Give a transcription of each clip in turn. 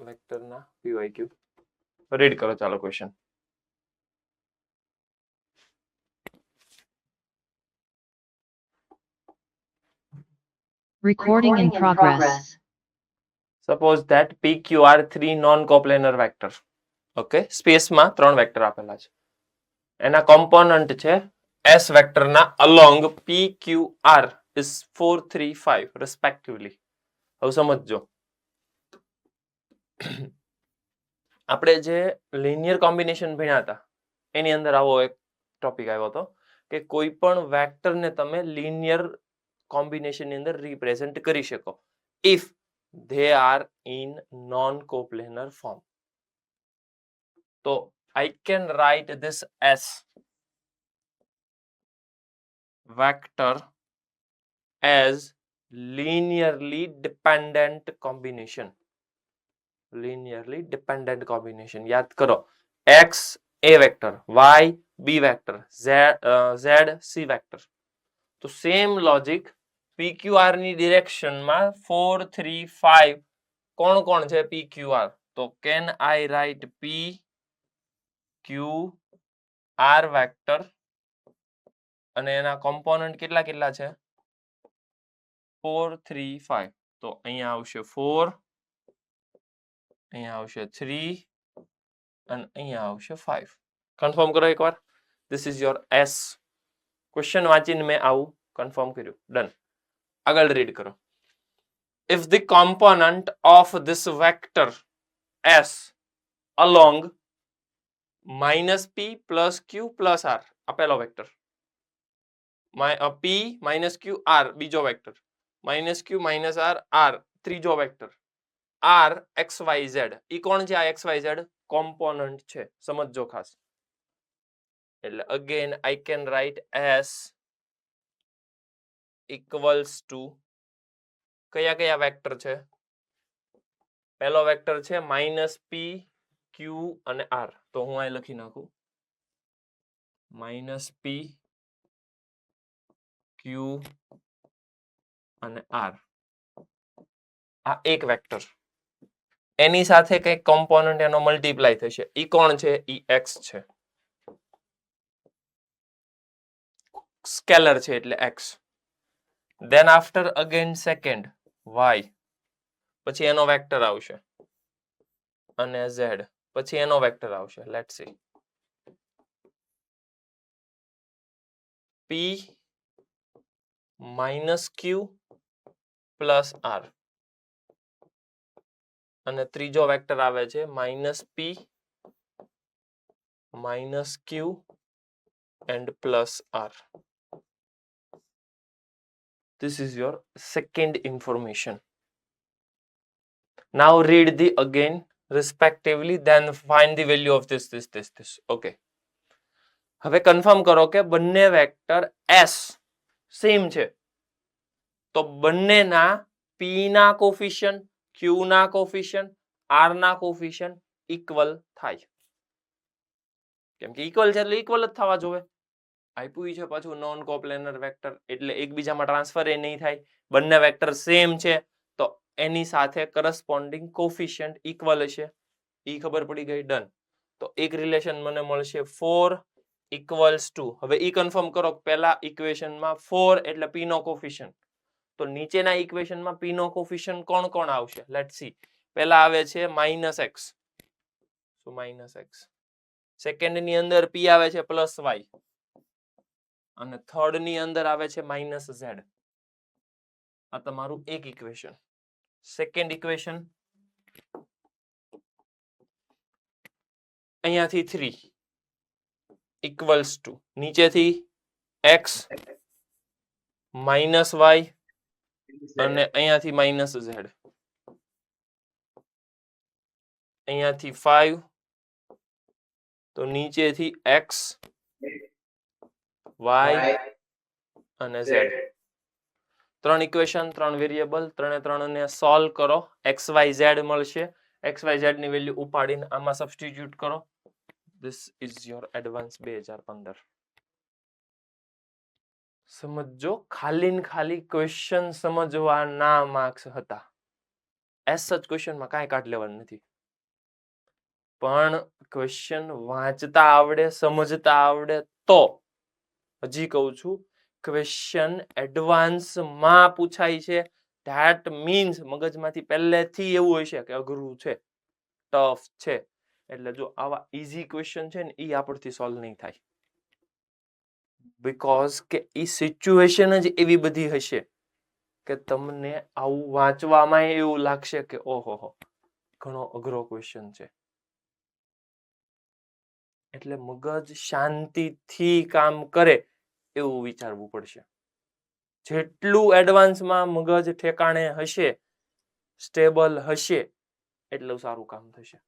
વેક્ટરના PYQ read કરો. ચાલો question. Recording in progress. Suppose that PQ are three non-coplanar vector. Okay, સ્પેસમાં 3 vector આપેલા છે. એના કોમ્પોનન્ટ છે S વેક્ટરના અલોંગ PQR is 4 3 5 respectively. હવે સમજજો, આપણે જે લિનિયર કોમ્બિનેશન ભણ્યા હતા એની અંદર આવો એક ટોપિક આવ્યો હતો કે કોઈ પણ વેક્ટરને તમે લિનિયર કોમ્બિનેશનની અંદર રિપ્રેઝન્ટ કરી શકો if they are in non-coplanar form. So I can write this as vector as linearly dependent combination. Linearly dependent combination. યાદ કરો, x a vector, y b vector, z c vector. તો same logic PQR ની ડિરેક્શનમાં 4 3 5 કોણ કોણ છે PQR? તો can I right PQR vector અને એના કોમ્પોનન્ટ કેટલા કેટલા છે? 4 3 5. તો અહીંયા આવશે 4, અહીંયા આવશે 3 અને અહીંયા આવશે 5. કન્ફર્મ કરો એકવાર. This is your S. Question વાંચીને મેં આવું કન્ફર્મ કર્યું. ડન. આગળ રીડ કરો. If the component of this vector S along minus P plus Q plus R, આપેલો vector P minus Q R બીજો vector, minus Q minus R R ત્રીજો vector, R XYZ ઈ કોણ છે? આ XYZ component છે. સમજજો ખાસ. એટલે again I can write as equals to કયા કયા વેક્ટર છે? પહેલો વેક્ટર છે માઇનસ P Q અને R. તો હું અહીં લખી નાખું માઇનસ P Q અને R. આ એક વેક્ટર, એની સાથે કંઈક કોમ્પોનન્ટ એનો મલ્ટીપ્લાય થશે. ઈ કોણ છે? ઈ X છે. સ્કેલર છે એટલે X. Then after again second Y, પછી એનો વેક્ટર આવશે અને Z, પછી એનો વેક્ટર આવશે. Let's C P minus Q plus R અને ત્રીજો વેક્ટર આવે છે minus P minus Q and plus R. This is your second information. Now read the again respectively, then find the value of this. Okay. હવે confirm કરો કે બંને vector S same છે. તો બંનેના P ના કોફિશિયન્ટ, Q ના coefficient, R ના કોફિશિયન્ટ ઇક્વલ થાય. કેમ કે ઇક્વલ છે એટલે ઇક્વલ જ થવા જોઈએ. આપ્યું છે પાછું નોન કોપ્લેનર વેક્ટર એટલે એકબીજામાં ટ્રાન્સફર એ નહીં થાય. બંને વેક્ટર સેમ છે તો એની સાથે કરસ્પોન્ડિંગ કોફિશિયન્ટ ઇક્વલ હશે. ઈ ખબર પડી ગઈ. ડન. તો એક રિલેશન મને મળશે 4 ઇક્વલ્સ ટુ, હવે ઈ કન્ફર્મ કરો. પહેલા ઇક્વેશનમાં 4 એટલે P નો કોફિશિયન્ટ, તો નીચેના ઇક્વેશનમાં P નો કોફિશિયન્ટ કોણ કોણ આવશે? Let's C. પહેલા આવે છે -x, સો -x. સેકન્ડ ની અંદર P આવે છે +y અને થર્ડ ની અંદર આવે છે -z. આ તમારું એક ઇક્વેશન. સેકન્ડ ઇક્વેશન અહીંયાથી 3 ઇક્વલ્સ ટુ નીચેથી x -y અને અહીંયાથી -z. અહીંયાથી 5 તો નીચેથી x y અને z. 3 ઇક્વેશન, 3 વેરિયેબલ, ત્રણે સોલ્વ કરો. xyz મળશે. xyz ની વેલ્યુ ઉપાડીને આમાં સબસ્ટિટ્યુટ કરો. This is your advance 2015. સમજો, ખાલી ને ખાલી ક્વેશ્ચન સમજવાના માર્ક્સ હતા. એસ સચ ક્વેશ્ચનમાં કાંઈ કાઢ લેવાનું નથી. પણ ક્વેશ્ચન વાંચતા આવડે, સમજતા આવડે તો. હજી કહું છું, ક્વેશ્ચન એડવાન્સમાં પૂછાય છે, ધેટ મીન્સ મગજમાંથી પહેલેથી એવું હોય છે કે અઘરું છે, ટફ છે. એટલે જો આવા ઈઝી ક્વેશ્ચન છે ને એ આપણથી સોલ્વ નહીં થાય, બીકોઝ કે એ સિચ્યુએશન જ એવી બધી હશે કે તમને આવું વાંચવામાં એવું લાગશે કે ઓહો ઘણો અઘરો ક્વેશ્ચન છે. એટલે મગજ શાંતિથી કામ કરે એવું વિચારવું પડશે. જેટલું એડવાન્સમાં મગજ ઠેકાણે હશે, સ્ટેબલ હશે, એટલું સારું કામ થશે.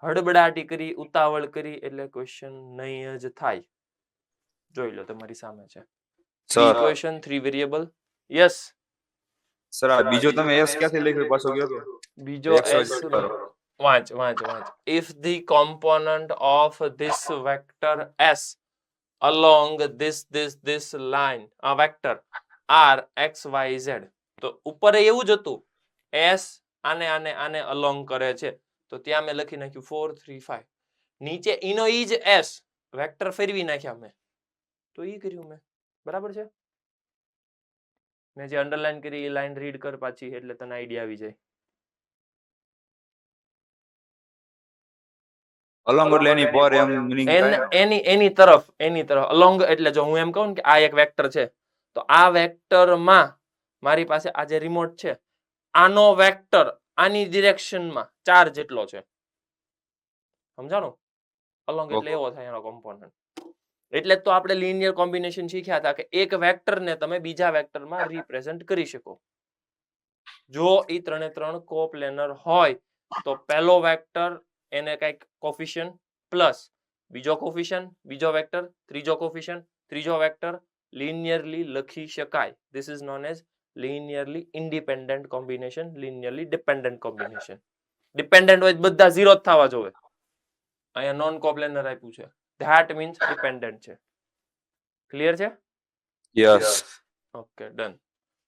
હડબડાટી કરી, ઉતાવળ કરી એટલે ક્વેશ્ચન નહીં જ થાય. જોઈ લો તમારી સામે છે. 3 ક્વેશ્ચન 3 વેરિયેબલ. યસ સર આ બીજો તમે એસ ક્યાંથી લખ્યું પાછો ગયો તો? બીજો એસ વાંચ. If the component of this vector s along this line a vector r x y z, તો ઉપર એવું જ હતું, s આને along કરે છે, તો ત્યાં મેં લખી નાખ્યું 4 3 5. નીચે ઈનો ઈ જ s વેક્ટર ફેરવી નાખ્યા મેં, તો ઈ કર્યું મેં. બરાબર છે? મેં જે અંડરલાઈન કરી એ લાઈન રીડ કર પાછી, એટલે તને આઈડિયા આવી જાય. અલોંગ એટલે એની પર એમ મીનિંગ થાય. એની તરફ અલોંગ એટલે જો હું એમ કહું કે આ એક વેક્ટર છે, તો આ વેક્ટરમાં મારી પાસે આ જે રિમોટ છે, આનો વેક્ટર આની ડિરેક્શનમાં 4 જેટલો છે. સમજાણું? અલોંગ એટલે એવો થાય એનો કોમ્પોનન્ટ. એટલે તો આપણે લિનિયર કોમ્બિનેશન શીખ્યા હતા કે એક વેક્ટરને તમે બીજા વેક્ટરમાં રિપ્રેઝન્ટ કરી શકો. જો ઈ 3 એ 3 કોપ્લેનર હોય તો પહેલો વેક્ટર એને કઈક કોફિશિયન્ટ પ્લસ બીજો કોફિશિયન્ટ, બીજો વેક્ટર, ત્રીજો કોફિશિયન્ટ, ત્રીજો વેક્ટર લિનિયરલી લખી શકાય. This is known as linearly independent combination, linearly dependent combination. Dependent હોય બધા 0 જ થવા જોઈએ. અહીંયા નોન કોપ્લેનર આપ્યું છે, that means dependent છે. ક્લિયર છે? યસ. Okay done.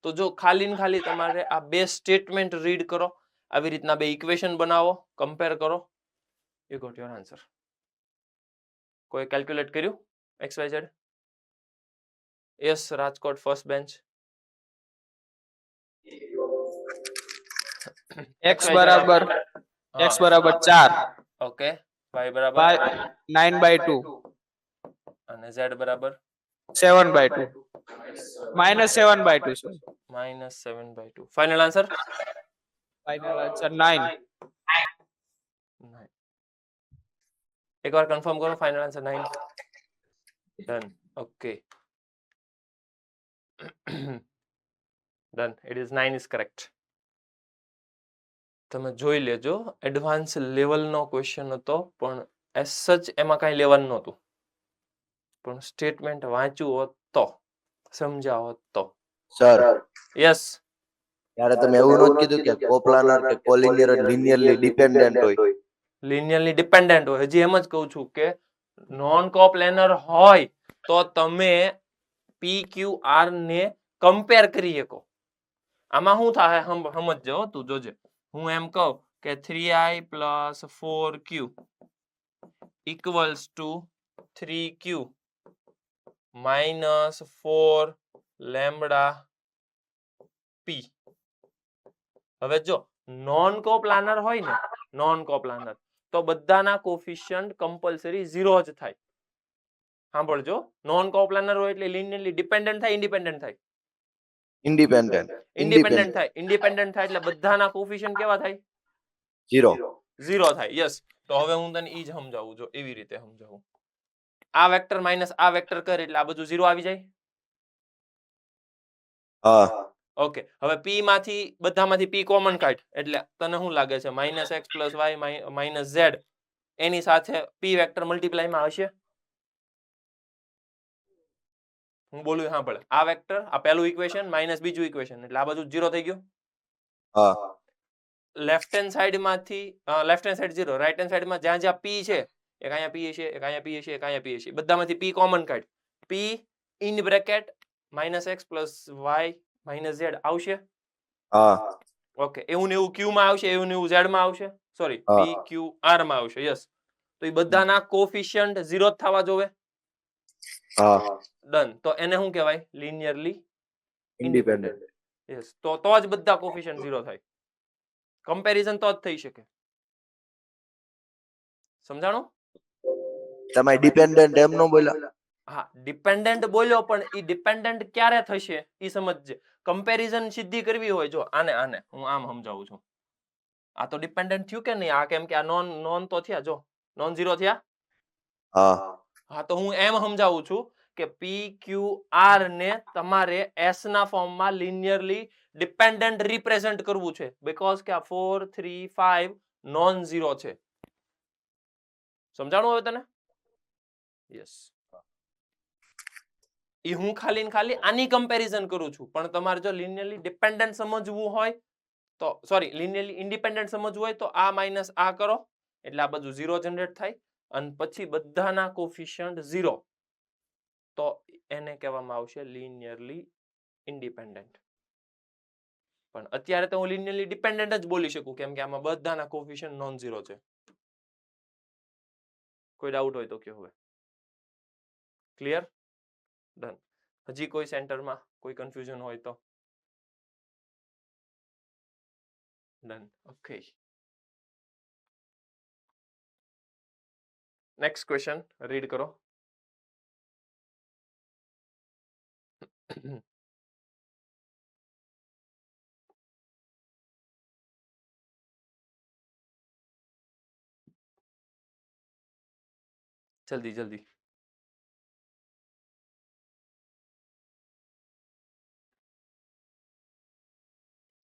તો જો ખાલી તમારે આ બે સ્ટેટમેન્ટ રીડ કરો, આવી રીતના બે ઇક્વેશન બનાવો, કમ્પેર કરો, યુ ગોટ યોર આન્સર. કોઈ કેલ્ક્યુલેટ કર્યું XYZ? Yes, Rajkot first bench. x બરાબર 4. ઓકે. y બરાબર 9/2 અને z બરાબર 7/2 -7/2 sir. -7/2. Final answer? Final answer 9. એકવાર કન્ફર્મ કરો, final answer 9. Done. Okay done. It is 9 is correct. તમે જોઈ લેજો, એડવાન્સ લેવલનો ક્વેશ્ચન હતો, પણ એઝ સચ એમાં કાંઈ લેવાનું નહોતું, પણ સ્ટેટમેન્ટ વાંચ્યું હોત તો, સમજ્યા હોત તો. Sir yes. ત્યારે તમે એવું નહોતું કીધું કે કોપ્લાનર કે કોલિનિયર લિનિયરલી ડિપેન્ડન્ટ હોય? લિનિયરલી ડિપેન્ડન્ટ હોય. હજી એમ જ કહું છું કે નોન કોપ્લેનર હોય તો તમે PQR ને કમ્પેર કરી શકો. આમાં શું થાય સમજજો, તું જોજે. હું એમ કહું કે 3i + 4q equals to 3q minus 4 lambda p. હવે જો નોન કોપ્લાનર હોય ને, નોન કોપ્લાનર, તો બધાના કોફિશિયન્ટ કમ્પલસરી 0 જ થાય. સાંભળજો, નોન કોપ્લાનર હોય એટલે લિનિયરલી ડિપેન્ડન્ટ થાય, ઇન્ડિપેન્ડન્ટ થાય? ઇન્ડિપેન્ડન્ટ. ઇન્ડિપેન્ડન્ટ થાય. ઇન્ડિપેન્ડન્ટ થાય એટલે બધાના કોફિશિયન્ટ કેવા થાય? 0 થાય. યસ. તો હવે હું તને ઈ જ સમજાવું, જો એવી રીતે સમજાવું. આ વેક્ટર માઇનસ આ વેક્ટર કરે એટલે આ બધું 0 આવી જાય. હા. ઓકે. હવે p માંથી બધામાંથી p કોમન કાઢ એટલે તને શું લાગે છે? -x + y - z એની સાથે p વેક્ટર મલ્ટીપ્લાય માં હશે? હું બોલું સાંભળ. આ વેક્ટર, આ પહેલું ઇક્વેશન માઇનસ બીજું ઇક્વેશન એટલે આ બધું 0 થઈ ગયું. હા. લેફ્ટ હેન્ડ સાઈડ માંથી left hand side 0, right hand side માં જ્યાં જ્યાં p છે, એક અહીંયા p છે, એક અહીંયા p છે, એક અહીંયા p છે, બધામાંથી p કોમન કાઢ. p in bracket -x + y - z આવશે. હા. ઓકે. એવું ને એવું q માં આવશે, એવું ને એવું z માં આવશે. સોરી હા. પી ક્યુ આર માં આવશે. યસ, તો એ બધાના કોફિશિયન્ટ 0 જ થવા જોવે. હા ડન. તો એને શું કહેવાય? Linearly independent. યસ, તો જ બધા કોફિશિયન્ટ 0 થાય. કમ્પેરિઝન તો જ થઈ શકે. સમજાણું? તમે ડિપેન્ડન્ટ એમ નો બોલ્યા? હા, ડિપેન્ડન્ટ બોલ્યો, પણ ઈ ડિપેન્ડન્ટ ક્યારે થશે ઈ સમજજે. કમ્પેરિઝન સીધી કરવી હોય, જો આને હું આમ સમજાવું છું. આ તો ડિપેન્ડન્ટ થયું કે નહીં? આ કેમ કે આ નોન તો થયા, જો નોન ઝીરો થયા. હા હા, તો હું એમ સમજાવું છું કે પી ક્યુ આર ને તમારે એસ ના ફોર્મમાં લિનિયરલી ડિપેન્ડન્ટ રિપ્રેઝન્ટ કરવું છે, બીકોઝ કે આ 4 3 5 નોન ઝીરો છે. સમજાણું હવે તને? યસ. ઈ હું ખાલી ને ખાલી આની કમ્પેરિઝન કરું છું, પણ તમારે જો લિનિયરલી ડિપેન્ડન્ટ સમજવું હોય તો, સોરી, લિનિયરલી ઇન્ડિપેન્ડન્ટ સમજવું હોય તો આ માઇનસ આ કરો એટલે આ બધું 0 જનરેટ થાય, અને પછી બધાના કોફિશિયન્ટ 0, તો એને કહેવામાં આવશે લિનિયરલી ઇન્ડિપેન્ડન્ટ. પણ અત્યારે તો હું લિનિયરલી ડિપેન્ડન્ટ જ બોલી શકું, કેમ કે આમાં બધાના કોફિશિયન્ટ નોન ઝીરો છે. કોઈ ડાઉટ હોય તો કહો હવે. ક્લિયર? ડન. હજી કોઈ સેન્ટરમાં કોઈ કન્ફ્યુઝન હોય તો? Done. Okay. Next question read કરો. જલ્દી જલ્દી.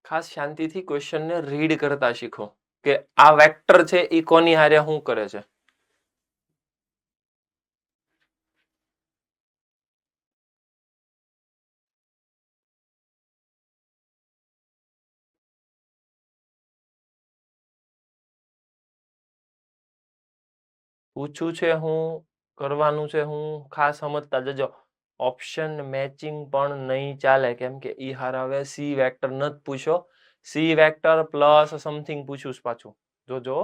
ખાસ શાંતિથી ક્વેશ્ચનને રીડ કરતા શીખો કે આ વેક્ટર છે એ કોની હારે શું કરે છે. પૂછું છે હું, કરવાનું છે હું, ખાસ સમજતા જજો. ઓપ્શન મેચિંગ પણ નહીં ચાલે, કેમ કે ઈ હારા હવે સી વેક્ટર નથી પૂછો, સી વેક્ટર પ્લસ સમથિંગ પૂછું પાછું. જોજો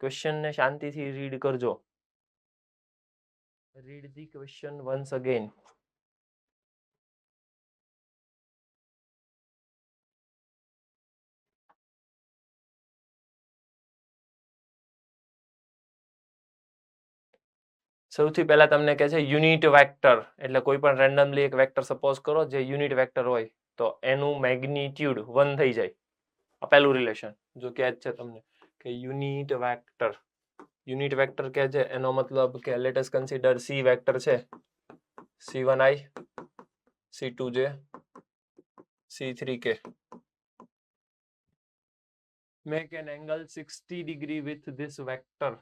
ક્વેશ્ચન ને શાંતિથી રીડ કરજો. Read the question once again. સૌથી પહેલા તમને કહે છે યુનિટ વેક્ટર, એટલે કોઈ પણ રેન્ડમલી એક વેક્ટર સપોઝ કરો જે યુનિટ વેક્ટર હોય તો એનું મેગ્નિટ્યુડ 1 થઈ જાય. આ પહેલું રિલેશન. જો કે છે તમને કે યુનિટ વેક્ટર કે છે એનો મતલબ કે let us consider C vector છે, c1i c2j c3k. Make an angle 60 degree with this vector.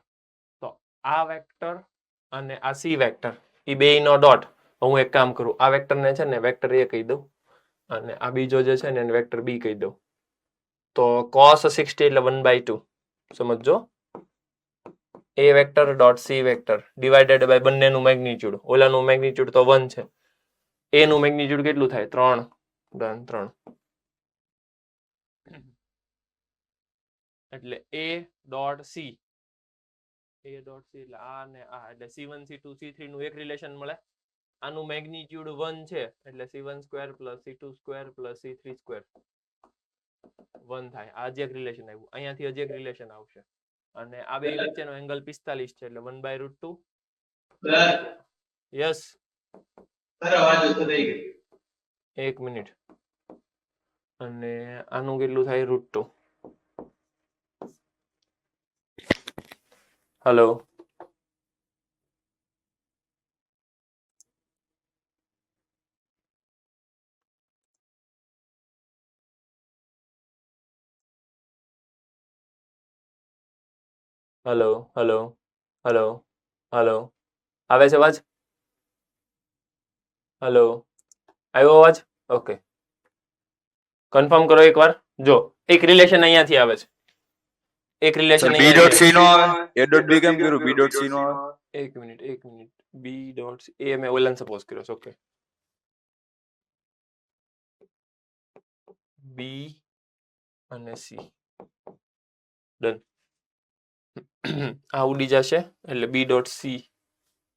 તો આ વેક્ટર અને આ સી વેક્ટર એ બેયનો ડોટ. હું એક કામ કરું, આ વેક્ટરને છે ને વેક્ટર એ કહી દઉં, અને આ બીજો જે છે ને એને વેક્ટર બી કહી દઉં. તો cos 60 એટલે 1/2. સમજો, A vector dot C vector divided by બંનેનું મેગ્નિટ્યુડ. ઓલાનું મેગ્નિટ્યુડ તો 1 છે, એ નું મેગ્નિટ્યુડ કેટલું થાય? 3. ડન. 3 એટલે a ડોટ સી એટલે આ ને આ, એટલે c1 c2 c3 નું એક રિલેશન મળે. આનું મેગ્નિટ્યુડ 1 છે એટલે c1 square plus c2 square plus c3 square 1 થાય. આ જે એક રિલેશન આવ્યું, અહીંયાથી હજી એક રિલેશન આવશે, અને આ બે વચ્ચેનો એંગલ 45 છે એટલે 1/√2. યસ, એક મિનિટ. અને આનું કેટલું થાય? √2. Hello, hello, hello, hello, hello. આવે છે અવાજ? હેલો, આવ્યો અવાજ? ઓકે, કન્ફર્મ કરો એકવાર. જો એક રિલેશન અહીંયાથી આવે છે, એક રિલેશન b ડોટ c નો આવે, a ડોટ b કેમ કર્યું? b ડોટ c નો આવે. એક મિનિટ બી ડોટ એ મેં ઓલન સપોઝ કર્યો છે. ઓકે, બી અને સી ડન. આ ઉડી જશે એટલે બી ડોટ સી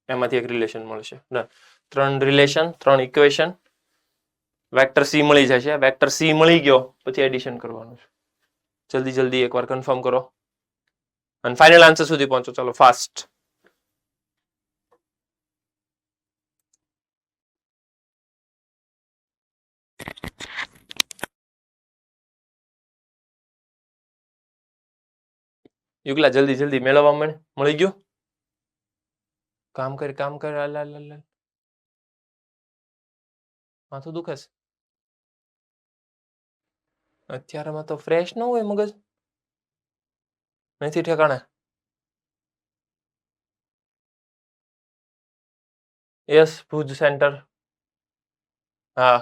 એમાંથી એક રિલેશન મળશે. Done. 3 relation 3 equation. Vector C મળી જશે. વેક્ટર સી મળી ગયો પછી એડિશન કરવાનું છે. જલ્દી એકવાર કન્ફર્મ કરો અને ફાઇનલ આન્સર સુધી પહોંચો. ચાલો ફાસ્ટ. યુગલા જલ્દી મેળવવા મળી ગયું. કામ કર માથું દુખે છે અત્યારમાં તો ફ્રેશ ન હોય મગજ નથી ઠેકાણે. Yes Bhuj centre. હા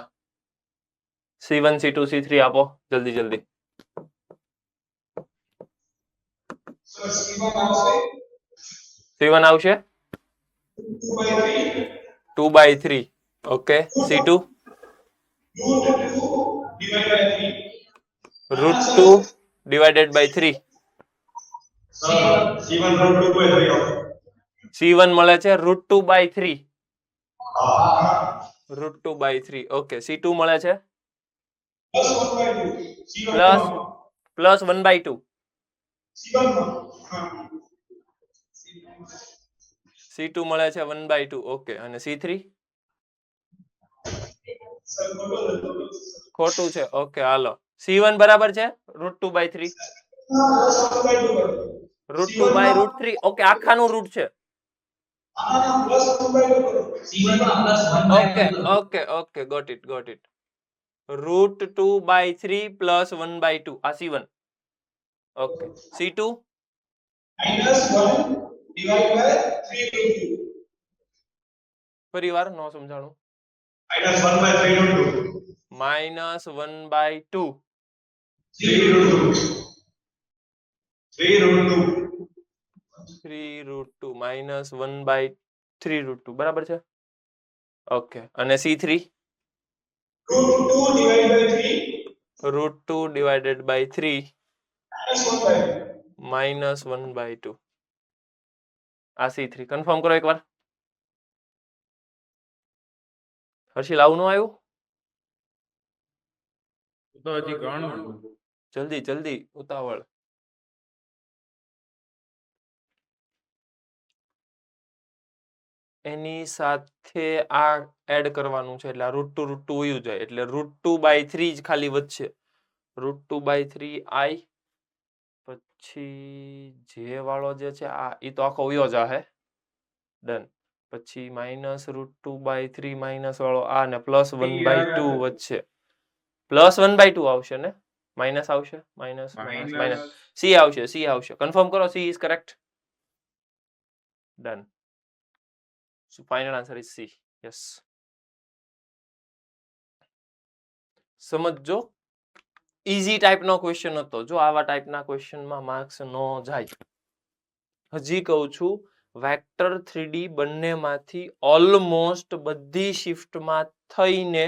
C1 C2 C3 આપો જલ્દી. C1 આવશે 2/3. Okay. C2 √2 divided by 3. C1 મળે છે √2/3. √2/3. ઓકે. C2 મળે છે પ્લસ 1/2. C2 મળે છે 1/2. ઓકે. અને C3 ખોટું છે. ઓકે હાલો. C1 બરાબર છે √2/3. √2/√3. ઓકે આખાનું રૂટ છે. Okay got it. √2/3 પ્લસ 1/2 આ C1. ઓકે. C2 ફરી વાર નો સમજાણું. -1/2. 3√2 -1/3√2 બરાબર છે. ઓકે. અને C3 √2 divided by 3 -1/2. આ C3 કન્ફર્મ કરો એકવાર. હર્ષિલ આવું નો આવ્યું. જલ્દી ઉતાવળ. એની સાથે આ એડ કરવાનું છે એટલે √2 વયું જાય એટલે √2/3 જ ખાલી વધશે. √2/3 I પછી જે વાળો જે છે આ ઈ તો આખો વયો જાહે. ડન. પછી -√2/3 માઇનસ વાળો આ ને +1/2 વધશે. +1/2 આવશે ને માઇનસ આવશે માઇનસ. C આવશે. કન્ફર્મ કરો C is correct. Done. So final answer is C. Yes. સમજો ઈઝી ટાઈપનો ક્વેશ્ચન હતો. જો આવા ટાઈપના ક્વેશ્ચનમાં માર્ક્સ નો જાય. હજી કહું છું વેક્ટર 3D બંનેમાંથી ઓલમોસ્ટ બધી શિફ્ટમાં થઈને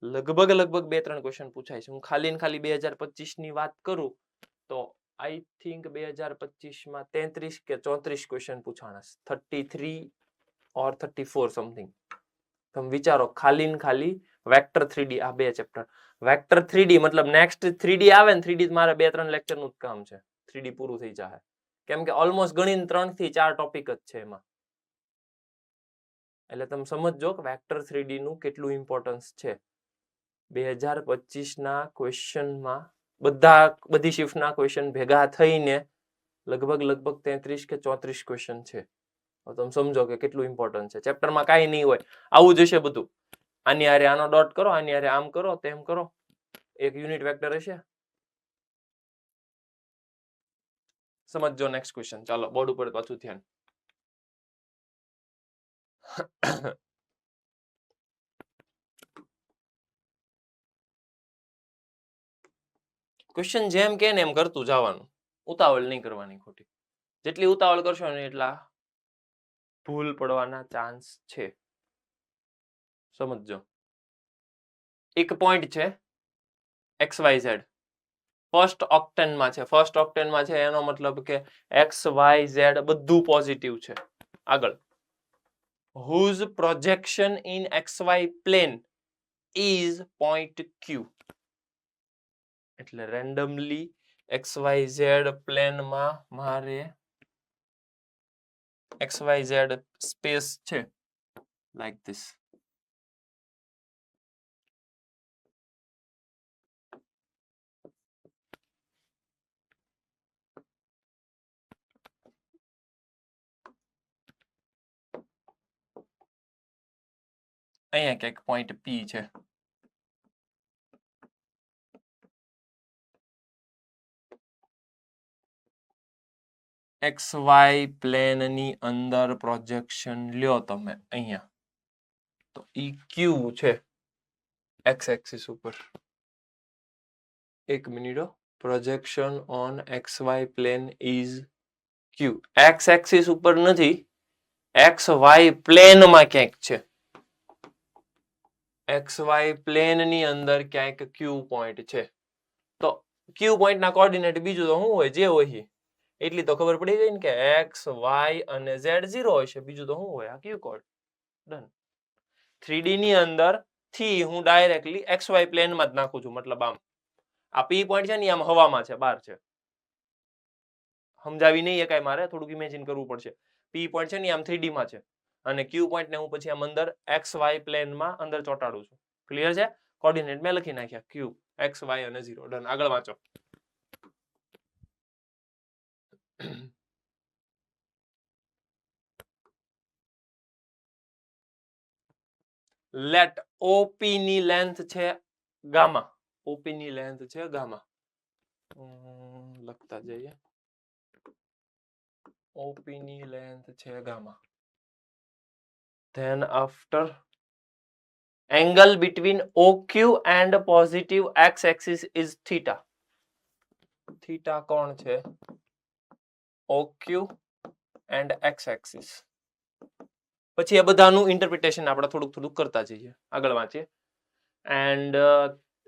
લગભગ 2-3 ક્વેશ્ચન પૂછાય છે. હું ખાલી 2025 ની વાત કરું તો આઈ થિંક 2025 માં 33 કે 34 ક્વેશ્ચન પૂછાણા છે. 33 or 34 સમથિંગ. તમે વિચારો ખાલી વેક્ટર 3D આ બે ચેપ્ટર. વેક્ટર 3D મતલબ નેક્સ્ટ 3D આવે ને 3D મારે 2-3 લેક્ચર નું જ કામ છે. 3D પૂરું થઈ જાય કેમ કે ઓલમોસ્ટ ગણીને 3 થી 4 ટોપિક જ છે એમાં. એટલે તમે સમજજો કે વેક્ટર 3D નું કેટલું ઇમ્પોર્ટન્સ છે. 2025 ના ક્વેશ્ચનમાં બધી શિફ્ટના ક્વેશ્ચન ભેગા થઈને લગભગ 33 કે 34 ક્વેશ્ચન છે. તમે સમજો કે કેટલું ઇમ્પોર્ટન્ટ છે. ચેપ્ટરમાં કાંઈ નહીં હોય આવું જ હશે બધું. આની હારે આનો ડોટ કરો, આની હારે આમ કરો, તેમ કરો. એક યુનિટ વેક્ટર હશે. સમજો નેક્સ્ટ ક્વેશ્ચન. ચાલો બોર્ડ ઉપર પાછું ધ્યાન. ક્વેશ્ચન જેમ કે ને એમ કરતું જવાનું. ઉતાવળ નહીં કરવાની ખોટી. જેટલી ઉતાવળ કરશો ને એટલા ભૂલ પડવાના ચાન્સ છે. સમજો એક પોઈન્ટ છે XYZ. ફર્સ્ટ ઓક્ટેનમાં છે. ફર્સ્ટ ઓક્ટેનમાં છે એનો મતલબ કે એક્સ વાય ઝેડ બધું પોઝિટિવ છે. આગળ whose projection in xy plane is point q. એટલે રેન્ડમલી xyz પ્લેનમાં મારે xyz સ્પેસ છે લાઈક ધીસ. અહીંયા ક્યાંક પોઈન્ટ P છે. XY પ્લેનની અંદર પ્રોજેક્શન લ્યો તમે અહીંયા તો ઈ Q છે x એક્સિસ ઉપર. એક minute. Projection on XY plane is Q. x axis ઉપર નથી, XY પ્લેનમાં ક્યાંક છે. XY પ્લેનની અંદર ક્યાંક Q પોઈન્ટ છે. તો Q પોઈન્ટના કોઓર્ડિનેટ બીજું તો શું હોય, જે હોય એટલી તો ખબર પડી ગઈ ને કે x y અને z 0 હશે. બીજું તો શું હોય, આ Q કોડ. ડન. 3D ની અંદર થી હું ડાયરેક્ટલી XY પ્લેનમાં જ નાખું છું. મતલબ આમ આ P પોઈન્ટ છે ને આમ હવામાં છે, બહાર છે. સમજાવી નહીં એકાય, મારે થોડુંક ઇમેજિન કરવું પડશે. P પોઈન્ટ છે ને આમ 3D માં છે અને Q પોઈન્ટ ને હું પછી આમ અંદર XY પ્લેનમાં અંદર ચોંટાડું છું. ક્લિયર છે? કોઓર્ડિનેટ મેં લખી નાખ્યા Q, x y અને 0. ડન. આગળ વાંચો. લેટ OP ની લેન્થ છે ગામા. OP ની લેન્થ છે ગામા. લખતા જઈએ. OP ની લેન્થ છે gamma. Then after angle between OQ and positive x axis is theta. Theta કોણ છે? OQ and x axis. પછી આ બધાનું ઇન્ટરપ્રિટેશન આપણે થોડુંક કરતા જઈએ. આગળ વાંચીએ. And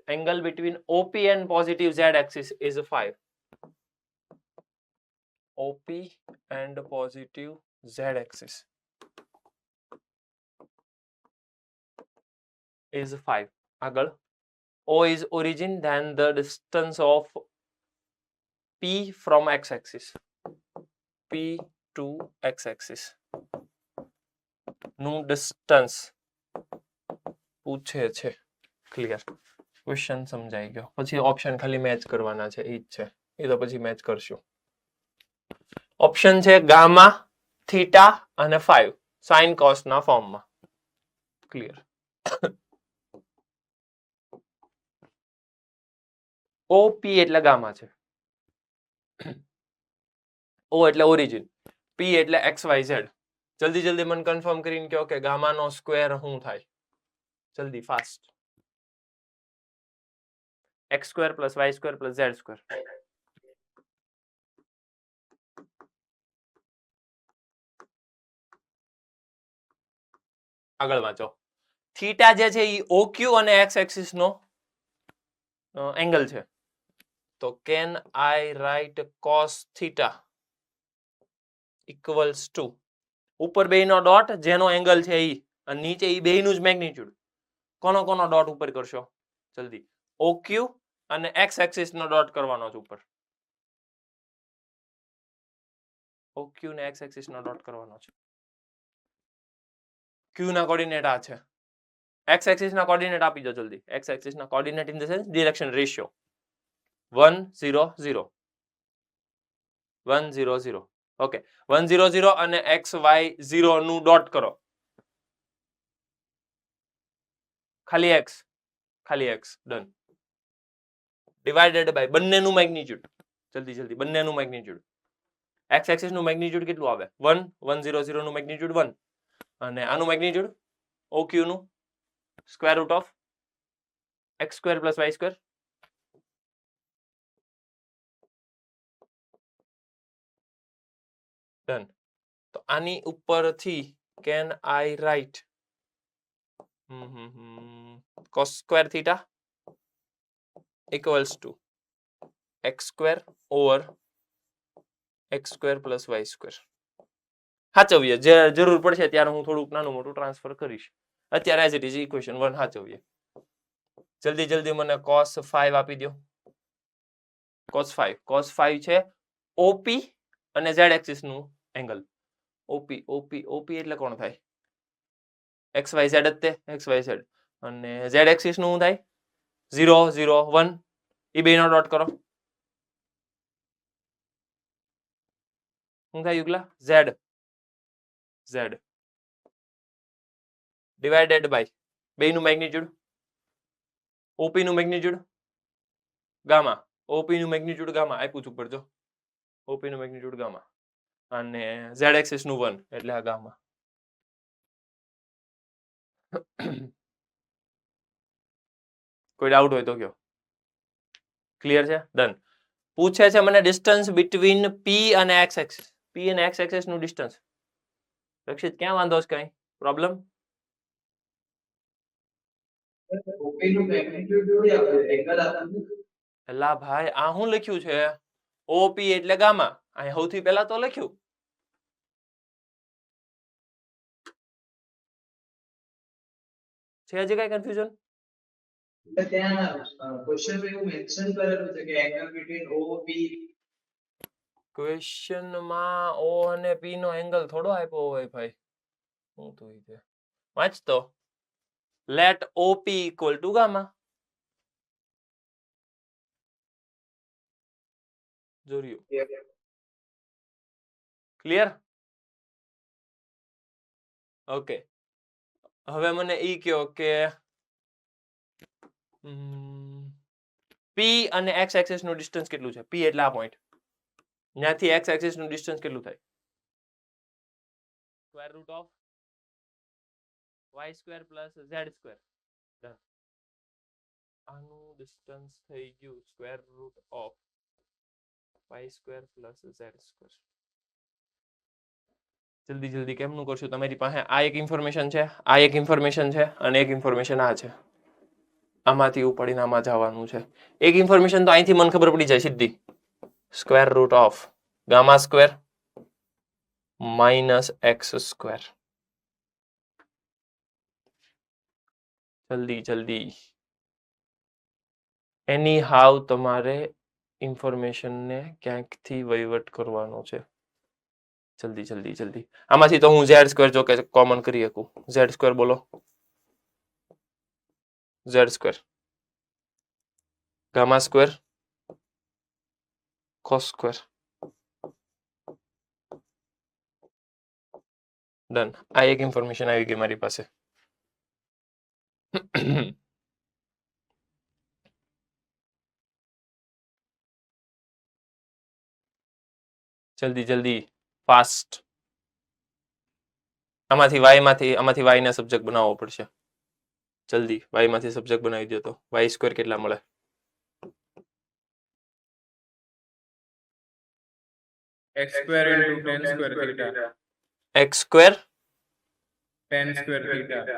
angle between OP and positive z axis is 5. OP and positive z axis is 5. આગળ O is origin, then the distance of P from x axis. P to x axis નું distance પૂછે છે. Clear? Question સમજાઈ ગયો. પછી option ખાલી match કરવાના છે, એ જ છે. એ તો પછી મેચ કરશું. ઓપ્શન છે ગામા, થીટા અને 5 સાઇન કોસ ના ફોર્મમાં. ક્લિયર? OP એટલે ગામા છે. O એટલે ઓરિજિન, P એટલે XYZ. જલ્દી મને કન્ફર્મ કરીને કહો કે ગામાનો સ્ક્વેર શું થાય. જલ્દી, fast. x square plus y square plus z square. આગળ વાંચો. થીટા જે છે એ OQ અને x એક્સિસ નો એંગલ છે. તો can I write cos theta equals two ઉપર બેયનો ડોટ જેનો એંગલ છે ઈ અને નીચે ઈ બેયનું જ મેગ્નીટ્યુડ. કોનો ડોટ ઉપર કરશો? જલ્દી. OQ અને x એક્સિસ નો ડોટ કરવાનો છે ઉપર. OQ ને x એક્સિસ નો ડોટ કરવાનો છે. Q ના કોઓર્ડિનેટ આ છે. x એક્સિસ ના કોઓર્ડિનેટ આપી દો જલ્દી. x એક્સિસ ના coordinate in the sense direction ratio 1 0 0 1 0 0. Okay, 1 0 0 અને x y 0 નું ડોટ કરો. ખાલી x. ડન. ડિવાઇડેડ બાય બંનેનું મેગ્નીટ્યુડ. જલ્દી બંનેનું મેગ્નીટ્યુડ. x એક્સિસ નું મેગ્નીટ્યુડ કેટલું આવે? 1 1 0 0 નું મેગ્નીટ્યુડ 1 અને આનું મેગ્નીટ્યુડ OQ નું square root of x square plus y square. Done. તો આની ઉપરથી can I write cos square theta equals to X square over X square plus Y square. સાચવીએ, જે જરૂર પડશે ત્યારે હું થોડુંક નાનું મોટું ટ્રાન્સફર કરીશ. અત્યારે એઝ ઇટ ઇઝ ઇક્વેશન 1 સાચવીએ. જલ્દી જલ્દી મને cos 5 આપી દો. cos 5 છે ઓપી અને ઝેડ એક્સિસ નું એંગલ. ઓપી એટલે કોણ થાય? એક્સ વાય ઝેડ જ તે, એક્સ વાય ઝેડ. અને ઝેડ એક્સિસ નું શું થાય? 0 0 1. એ બેનો ડોટ કરો. શું થાય યુગલા? ઝેડ ડિવાઇડેડ બાય બેનું મેગ્નીટ્યુડ. ઓપી નું મેગ્નીટ્યુડ ગામા. ઓપી નું મેગ્નીટ્યુડ ગામા આપ્યું છું ઉપર જો. ઓપી નું મેગ્નીટ્યુડ ગામા અને ઝેડ એક્સિસ નું 1 એટલે આ ગામા. કોઈ ડાઉટ હોય તો કયો. ક્લિયર છે? ડન. પૂછે છે મને ડિસ્ટન્સ બિટવીન પી અને એક્સ એક્સિસ. પી અને એક્સ એક્સિસ નું ડિસ્ટન્સ. રક્ષિત ક્યાં વાંધો છે? કઈ પ્રોબ્લેમ? એલા ભાઈ આ શું લખ્યું છે? ઓપી એટલે ગામા. અહીં સૌથી પહેલા તો લખ્યું. છે હજી કઈ કન્ફ્યુઝન? ક્વેશ્ચનમાં ઓ અને પી નો એંગલ થોડો આપ્યો હોય ભાઈ. શું તો ઈ છે? વાંચ તો. Let OP equal to gamma. જોર્યું. ક્લિયર? ઓકે. હવે મને ઈ કયો કે પી અને એક્સ એક્સિસ નું ડિસ્ટન્સ કેટલું છે? પી એટલે આ પોઈન્ટ. ત્યાંથી એક્સ એક્સિસ નું ડિસ્ટન્સ કેટલું થાય? Square root of Y square plus Z square. આનું ડિસ્ટન્સ થઈ ગયું square root of Y square plus Z square. જલ્દી જલ્દી કેમનું કરશું? તમારી પાસે આ એક ઇન્ફોર્મેશન છે, આ એક ઇન્ફોર્મેશન છે અને એક ઇન્ફોર્મેશન આ છે. આમાંથી ઉપાડીને આમાં જવાનું છે. એક ઇન્ફોર્મેશન તો અહીંથી મને ખબર પડી જાય સીધી. Square root of gamma square minus x square. જલ્દી જલ્દી. એની હાવ તમારે ઇન્ફોર્મેશનને ક્યાંકથી વહીવટ કરવાનો છે. જલ્દી જલ્દી જલ્દી. આમાંથી તો હું ઝેડ સ્ક્વેર જો કે કોમન કરી શકું. ઝેડ સ્ક્વેર બોલો. Z square gamma square cos square. Done. આ એક ઇન્ફોર્મેશન આવી ગઈ મારી પાસે. જલ્દી જલ્દી ફાસ્ટ. આમાંથી વાય ને સબ્જેક્ટ બનાવવો પડશે. જલ્દી વાય માંથી સબ્જેક્ટ બનાવી દો તો વાય સ્ક્વેર કેટલા મળે? x square into tan square theta. X square Tan square theta.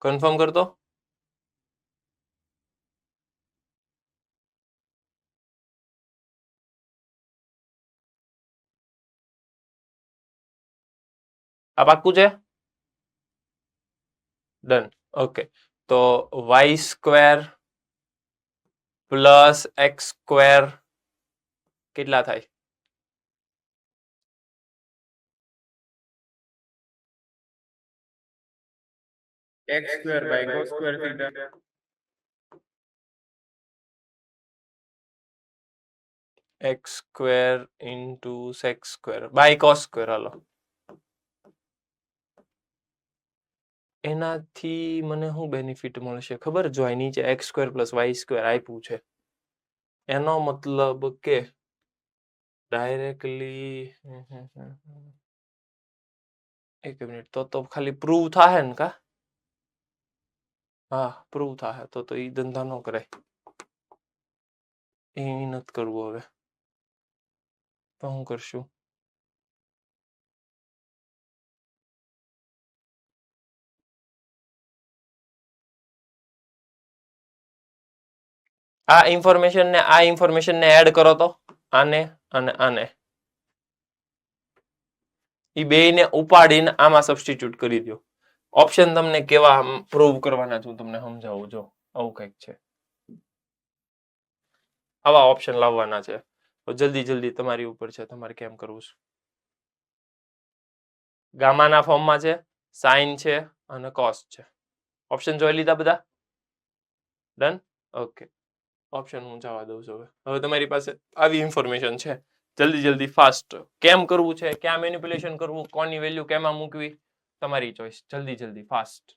Confirm કરતો. આ પાક્કું છે? ડન. ઓકે. તો Y square plus X square કેટલા થાય? X square by cos square theta. X square into secs square by cos square. હાલો એનાથી મને શું બેનિફિટ મળશે ખબર? જો અહીં નીચે X square plus Y square આપ્યું છે એનો મતલબ કે ડાયરેક્ટલી એક મિનિટ તો ખાલી પ્રૂવ થાય ને કા? હા પ્રૂવ થાય તો એ ધંધા ન કરાય. એ નથી કરવું હવે તો શું કરશું? આ ઇન્ફોર્મેશન ને આ ઇન્ફોર્મેશન ને એડ કરો તો આને અને આને એ બેયને ઉપાડીને આમાં સબસ્ટિટ્યુટ કરી દો. ઓપ્શન તમને કેવા પ્રૂવ કરવાના છું તમને સમજાવું. જો આવું કંઈક છે, આવા ઓપ્શન લાવવાના છે. તો જલ્દી તમારી ઉપર છે, તમારે કેમ કરવું છે. ગામાના ફોર્મમાં છે, સાઇન છે અને કોસ છે. ઓપ્શન જોઈ લીધા બધા? ડન. ઓકે, ઓપ્શન હું જવા દઉં છું. હવે તમારી પાસે આવી ઇન્ફોર્મેશન છે. જલ્દી ફાસ્ટ કેમ કરવું છે, ક્યાં મેનિપ્યુલેશન કરવું, કોની વેલ્યુ કેમાં મૂકવી, તમારી ચોઈસ. જલ્દી ફાસ્ટ.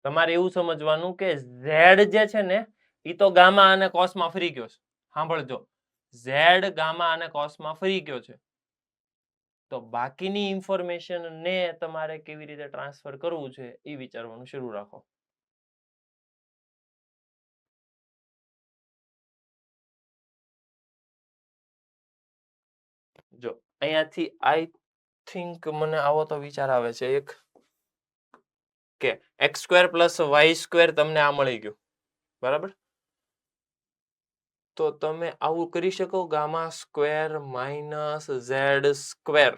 તમારે એવું સમજવાનું કે ઝેડ જે છે ને એ તો ગામા અને કોસમાં ફરી ગયો છે. સાંભળજો, ઝેડ ગામા અને કોસમાં ફરી ગયો છે. તો બાકીની ઇન્ફોર્મેશન ને તમારે કેવી રીતે ટ્રાન્સફર કરવું છે એ વિચારવાનું શરૂ રાખો. જો અહીંયાથી આઈ થિંક મને આવો તો વિચાર આવે છે એક કે x² + y² તમને આ મળી ગયું, બરાબર? તો તમે આવું કરી શકો, γ² - z²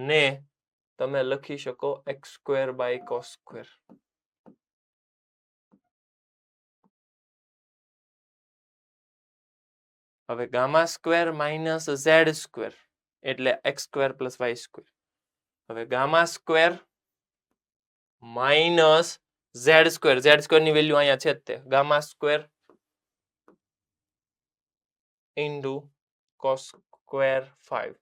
ને તમે લખી શકો x² / cos². હવે γ² - z² એટલે x² + y². હવે γ² - z² ની વેલ્યુ અહીંયા છે જ તે, γ² * cos²5.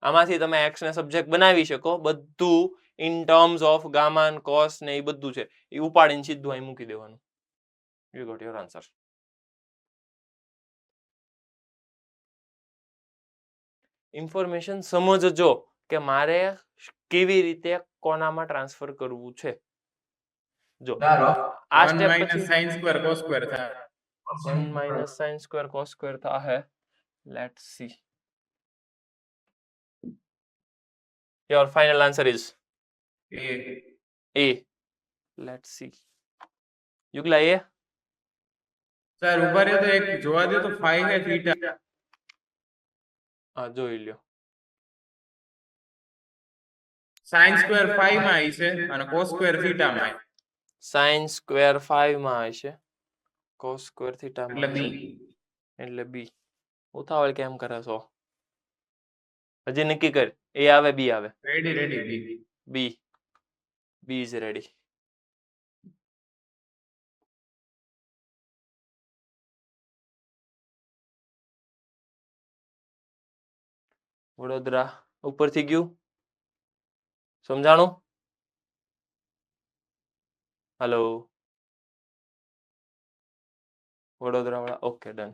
આમાંથી તમે x ને સબ્જેક્ટ બનાવી શકો. બધું ઇન ટર્મ્સ ઓફ ગામા અને કોસ ને એ બધું છે એ ઉપાડીને સીધું અહીં મૂકી દેવાનું. You got your answer. Information સમજજો કે મારે કેવી રીતે કોનામાં ટ્રાન્સફર કરવું છે. જો આ સ્ટેપ પછી sin² cos² થાય. 1 - sin² cos² થાય. Let's see. Your final answer is A. Let's see. યુગલા A. Sir ઉભા રહ્યો તો એક જોવા દો તો phi હે થીટા. હા જોઈ લ્યો. sin² phi માં આવી છે અને cos² થીટા માં. sin² 5 માં હશે, cos² થીટા એટલે માં B. એટલે B. ઉતાવળ કેમ કરે છો? હજી નક્કી કર, A આવે B આવે? Ready B. B is ready. Vadodara ઉપરથી ગયું, સમજાણું? હેલો વડોદરા વાળા, ઓકે ડન.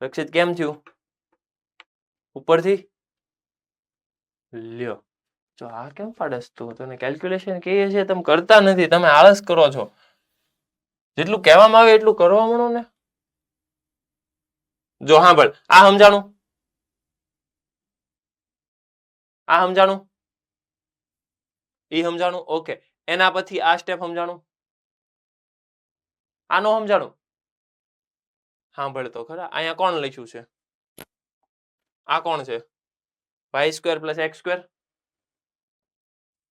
રક્ષિત કેમ થયું ઉપરથી? લ્યો, જો આ કેમ પાડસ તું? તને કેલ્ક્યુલેશન કહીએ છે તમે કરતા નથી, તમે આળસ કરો છો. જેટલું કહેવામાં આવે એટલું કરવા માંડો ને. જો હા ભળ, આ સમજાણું? આ સમજાણું? એ સમજાણું? ઓકે. એના પછી આ સ્ટેપ સમજાણું? આનો સમજાણું? સાંભળ તો ખરા, અહીંયા કોણ લખ્યું છે? આ કોણ છે? y² + x².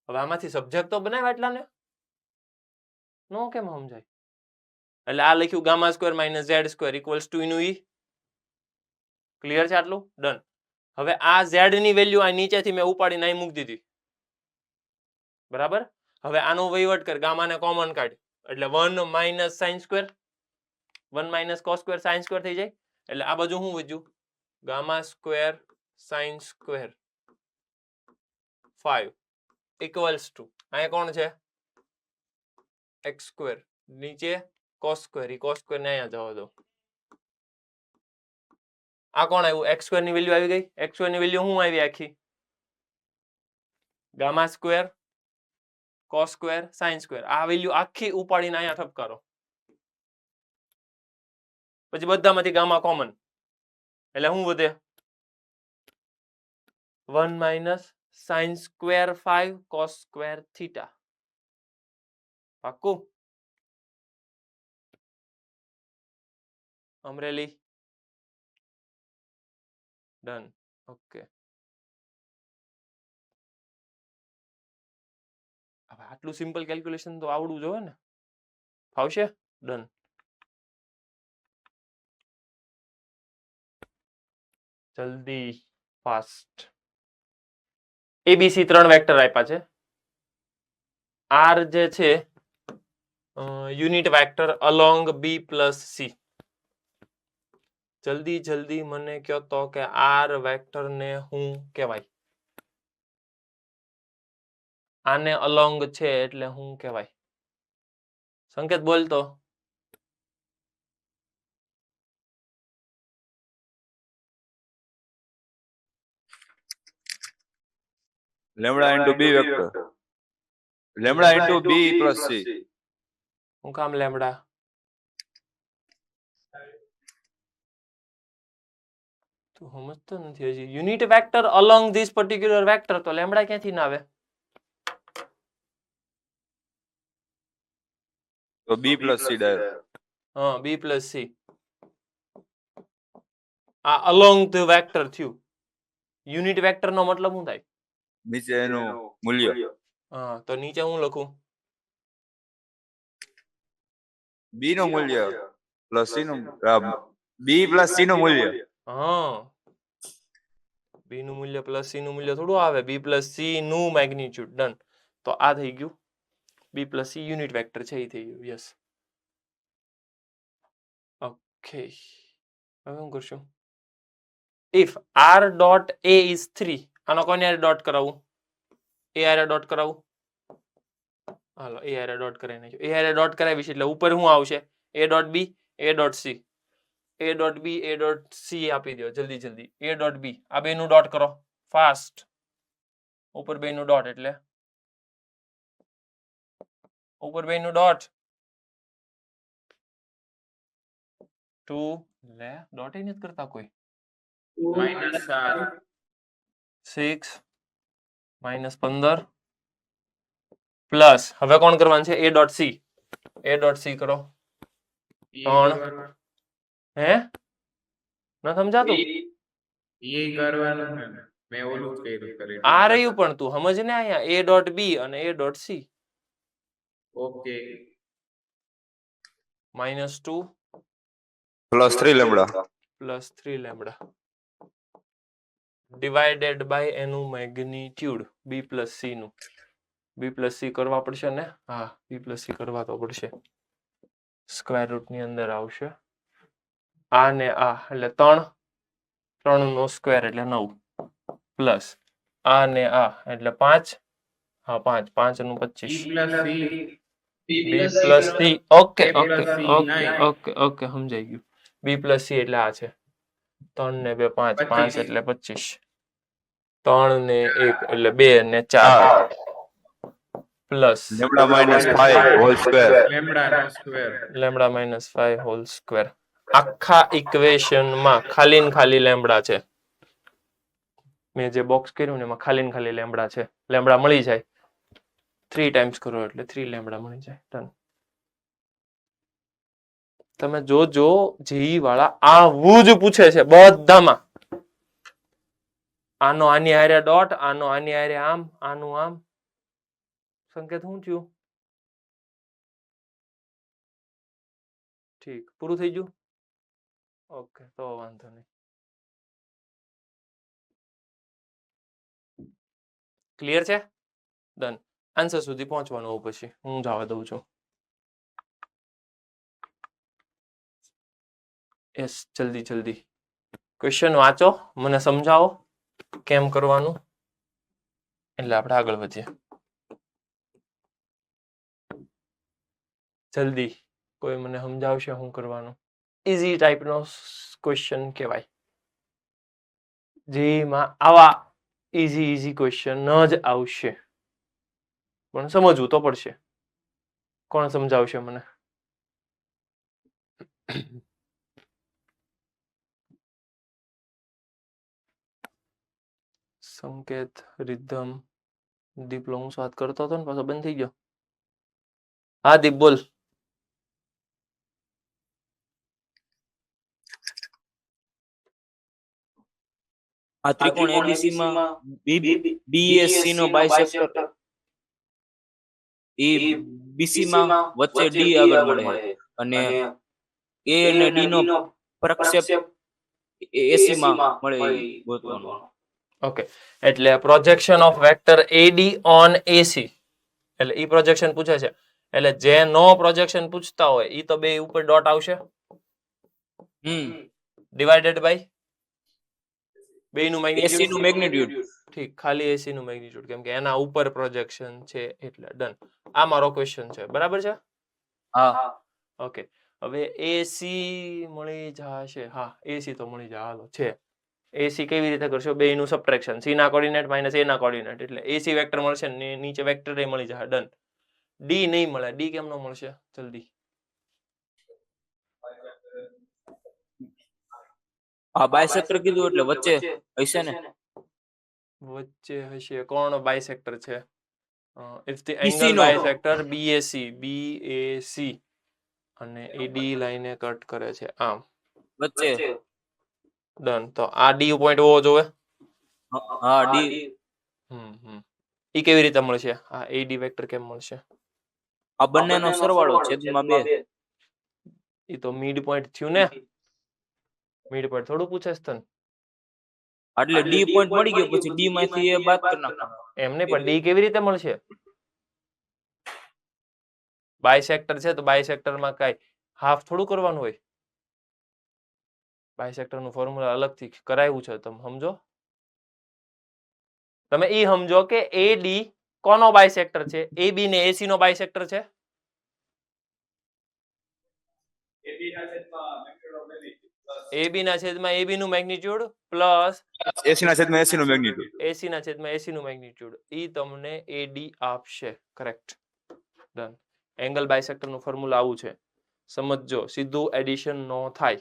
હવે આમાંથી સબ્જેક્ટ તો બનાવ્યા એટલા ને. નો કેમ સમજાય? એટલે આ લખ્યું gamma square minus Z square equals to ઇનું ઈ. ક્લિયર છે આટલું? ડન. હવે આ ઝેડ ની વેલ્યુ આ નીચેથી મેં ઉપાડીને અહીં મૂકી દીધી. બરાબર? હવે આનો વહીવટ કર, ગામાને કોમન કાઢ એટલે 1 minus sine square 1 minus cos square sine square થઈ જાય. એટલે આ બાજુ શું વધ્યું? Gamma square sine square 5 equals to અહીંયા કોણ છે? એક્સ સ્ક્વેર નીચે કોસ સ્ક્વેર, કોસ સ્ક્વેર ને અહીંયા જવા દો. આ કોણ આવ્યું? એક્સ સ્ક્વેર ની વેલ્યુ આવી ગઈ. એક્સ સ્ક્વેર ની વેલ્યુ શું આવી આખી? Gamma square cos square sine square. આ વેલ્યુ આખી ઉપાડીને અહીંયા ઠપકારો. પછી બધામાંથી ગામા કોમન એટલે શું વધે? 1 minus sine square 5 cos square theta. પાક્કું? અમરેલી ડન. ઓકે, હવે આટલું સિમ્પલ કેલ્ક્યુલેશન તો આવડવું જોઈએ ને. ફાવશે? ડન. જલ્દી ફાસ્ટ. એબીસી 3 વેક્ટર આપ્યા છે. આર જે છે યુનિટ વેક્ટર અલોંગ બી પ્લસ સી. જલ્દી જલ્દી મને કહો તો કે આર વેક્ટર ને શું કહેવાય? આને અલોંગ છે એટલે શું કહેવાય? સંકેત બોલતો. Lambda into B vector. Lambda into B plus C. શું કામ લેમ્બડા? તું સમજતો નથી હજી. Unit vector along this particular vector, તો લેમ્બડા ક્યાંથી ના આવે? તો બી પ્લસ સી ડાયરેક્ટ. હા, બી પ્લસ સી. આ અલોંગ ધ વેક્ટર થયું. યુનિટ વેક્ટર નો મતલબ શું થાય? નીચે એનું મૂલ્ય. હા, તો નીચે હું લખું? બી નું મૂલ્ય પ્લસ સી નું, બી પ્લસ સી નું મૂલ્ય. હા, બી નું મૂલ્ય પ્લસ સી નું મૂલ્ય થોડું આવે. બી પ્લસ સી નું મેગ્નિટ્યુડ. ડન. તો આ થઈ ગયું B plus C unit vector છે એ થઈ ગયું. યસ. ઓકે, હવે શું કરશું? If R dot A is 3, આનો કોને હારે ડોટ કરાવું? એ હારે ડોટ કરાવું. હાલો એ હારે ડોટ કરાવી નાખ્યો. એ હારે ડોટ કરાવીશ એટલે ઉપર શું આવશે? A dot B, A dot C, A dot B, A dot C આપી દો જલ્દી જલ્દી. એ ડોટ બી, આ બે નું ડોટ કરો ફાસ્ટ. ઉપર બે નું ડોટ એટલે ઉપર બે નું ડોટ 2 લે ડોટ એ નથી કરતા કોઈ. -7 6 -15 પ્લસ હવે કોણ કરવાનું છે? A dot C. A dot C કરો. ત્રણ. હે ન સમજાતું? એ કરવાનું છે ને. મેં ઓલું જ કર્યું કરે. આ રહ્યું પણ તું સમજ ને અહીંયા એ ડોટ બી અને A dot C. Okay. -2 plus 3 lambda plus 3 lambda divided by એનું મેગ્નિટ્યુડ બી પ્લસ સી નું. બી પ્લસ સી કરવા પડશે ને? હા, બી પ્લસ સી કરવા તો પડશે. સ્ક્વેર રૂટ ની અંદર આવશે આ ને આ એટલે 3 3 નો સ્ક્વેર એટલે 9 પ્લસ આ ને આ એટલે 5. હા 5 5 નું 25 B plus C. Okay okay okay okay okay સમજાઈ ગયું. બી પ્લસ સી એટલે આ છે 3 ને 2 5 5 એટલે 25 3 ને 1 એટલે 2 ને 4 plus lambda minus 5 whole square. Lambda નો square. Lambda minus 5 whole square. આખા ઇક્વેશનમાં ખાલી ને ખાલી લેમ્બડા છે. મેં જે બોક્સ કર્યું ને એમાં ખાલી ને ખાલી લેમ્બડા છે. લેમ્બડા મળી જાય 3 ટાઈમ્સ કરો એટલે 3 લેમ્બડા મળી જાય. ડન. તમે જોજો જેઈ વાળા આવું જ પૂછે છે બધામાં. આનો આની હારે ડોટ, આનો આની હારે આમ, આનું આમ. સંકેત શું થયું? ઠીક, પૂરું થઈ ગયું. ઓકે, તો વાંધો નહીં. ક્લિયર છે? ડન. આન્સર સુધી પહોંચવાનું હોવ પછી હું જવા દઉં છું. યસ, જલ્દી જલ્દી ક્વેશ્ચન વાંચો, મને સમજાવો કેમ કરવાનું, એટલે આપણે આગળ વધીએ. જલ્દી કોઈ મને સમજાવશે શું કરવાનું. ઇઝી ટાઈપનો ક્વેશ્ચન કહેવાય, જેમાં આવા ઇઝી ક્વેશ્ચન જ આવશે, પણ સમજવું તો પડશે. કોણ સમજાવશે મને? સંકેત, રિધમ, દીપ હું વાત કરતો હતો ને પાછો બંધ થઈ ગયો. હા દીપ બોલ. આ ત્રિકોણ એબીસી માં બીએસસી નો બાયસેક્ટર એ બીસી માં વચ્ચે ડી આગળ મળે છે અને એ અને ડી નો પ્રક્ષેપ એસી માં મળે એ ગોતવાનો. ઓકે, એટલે projection of vector AD on AC, એટલે ઈ પ્રોજેક્શન પૂછે છે. એટલે જે નો પ્રોજેક્શન પૂછતા હોય ઈ તો બે ઉપર ડોટ આવશે, ડિવાઇડેડ બાય બેયનું એસી નું મેગ્નીટ્યુડ. મેગ્નીટ્યુડ. ઠીક, ખાલી એસી નું મેગ્નીટ્યુડ, કેમ કે એના ઉપર પ્રોજેક્શન છે એટલે ડન. આ મારો ક્વેશ્ચન છે, બરાબર છે? હા, ઓકે, હવે એસી મળી જશે. હા, એસી તો મળી જાય. હાલો છે. એસી કેવી રીતે કરશો? બેયનું સબટ્રેક્શન, સી ના કોર્ડિનેટ માઇનસ એ ના કોર્ડિનેટ, એટલે એસી વેક્ટર મળશે ને નીચે વેક્ટર એ મળી જશે. ડન. ડી નહીં મળે. ડી કેમ ન મળશે? જલ્દી. આ બાયસેક્ટર કીધું એટલે વચ્ચે હશે ને. વચ્ચે હશે. કોણ બાયસેક્ટર છે? ઇટ્સ ધ BC એંગલ નો. બાયસેક્ટર બીએસી અને એડી લાઈને કટ કરે છે આમ. વચ્ચે ડન. તો આ ડી પોઈન્ટ હોવો જોઈએ. હા ડી. ઈ કેવી રીતે મળશે? આ એડી વેક્ટર કેમ મળશે? આ બંનેનો સરવાળો છેદમાં 2. ઈ તો મિડ પોઈન્ટ થયું ને. મિડ પોઈન્ટ થોડું પૂછે છે તને. એટલે ડી પોઈન્ટ મળી ગયો પછી ડી માંથી એ બાદ કરી નાખવાનો. એમને પણ ડી કેવી રીતે મળશે? બાયસેક્ટર છે તો બાયસેક્ટરમાં કઈ હાફ થોડું કરવાનું હોય. બાયસેક્ટરનું ફોર્મ્યુલા અલગથી કરાવ્યું છે, તમે સમજો. તમે ઈ સમજો કે એડી કોનો બાયસેક્ટર છે? એબી ને એસી નો બાયસેક્ટર છે. એબી ના છેદમાં એબી નું મેગ્નીટ્યુડ પ્લસ એસી ના છેદમાં એસી નું મેગ્નીટ્યુડ. એસી ના છેદમાં એસી નું મેગ્નીટ્યુડ, ઈ તમને એડી આપશે. કરેક્ટ. ડન. એંગલ બાયસેક્ટર નું ફોર્મ્યુલા આવું છે, સમજજો. સીધું એડિશન નો થાય.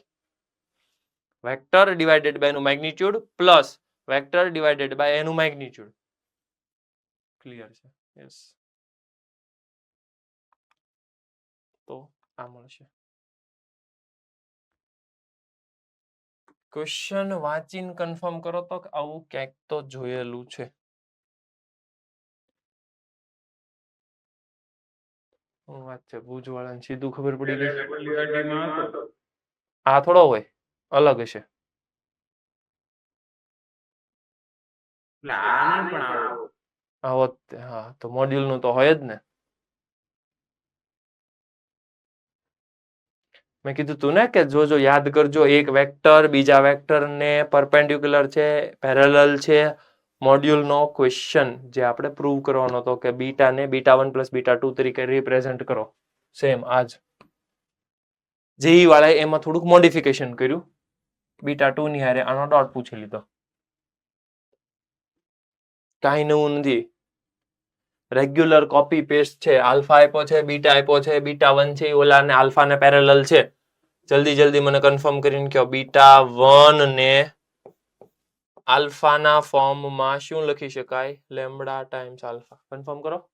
વેક્ટર ડિવાઇડેડ બાય એનું magnitude plus vector divided by એનું મેગ્નીટ્યુડ. ક્લિયર છે? યસ. તો આ મળશે. ક્વેશ્ચન વાંચીને કન્ફર્મ કરો તો આવું ક્યાંક તો જોયેલું છે. હું વાત છે, ભુજવાળાને સીધું ખબર પડી ગઈ. WRD માં હતો. આ થોડો હોય, અલગ હશે. એટલે આ નહીં પણ આવો. આવો હા, તો મોડ્યુલ નું તો હોય જ ને. મેં કીધું તું ને કે જો યાદ કરજો, એક વેક્ટર બીજા વેક્ટર ને પરપેન્ડિક્યુલર છે, પેરેલલ છે. મોડ્યુલ નો ક્વેશ્ચન જે આપણે પ્રૂવ કરવાનો હતો કે બીટા ને β1 + β2 તરીકે રિપ્રેઝન્ટ કરો. સેમ આજ જેઈ વાળાએ એમાં થોડુંક મોડિફિકેશન કર્યું. β2 ની હારે આનો ડોટ પૂછી લીધો. કાંઈ નવું નથી. રેગ્યુલર કોપી પેસ્ટ છે. આલ્ફા આપ્યો છે, બીટા આપ્યો છે, β1 છે, ઓલા ને આલ્ફા ને પેરેલલ છે. જલ્દી મને કન્ફર્મ કરીને કહો, β1 ને આલ્ફા ના ફોર્મમાં શું લખી શકાય? Lambda times alpha. કન્ફર્મ કરો.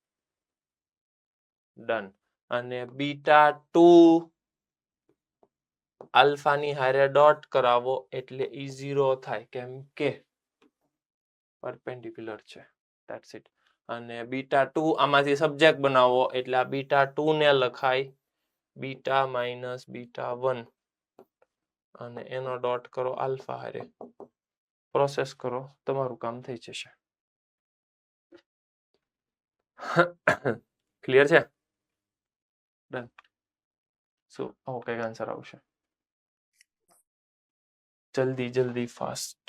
ડન. અને β2 આલ્ફા ની હારે ડોટ કરાવો એટલે ઈ 0 થાય, કેમ કે પરપેન્ડિક્યુલર છે. That's it. અને β2 આમાંથી સબ્જેક્ટ બનાવો એટલે આ β2 ને લખાય બીટા માઇનસ બીટા 1 અને એનો ડોટ કરો આલ્ફા હારે, પ્રોસેસ કરો, તમારું કામ થઈ જશે. ક્લિયર છે? ડન. સો આવો કઈક આન્સર આવશે. જલ્દી જલ્દી ફાસ્ટ.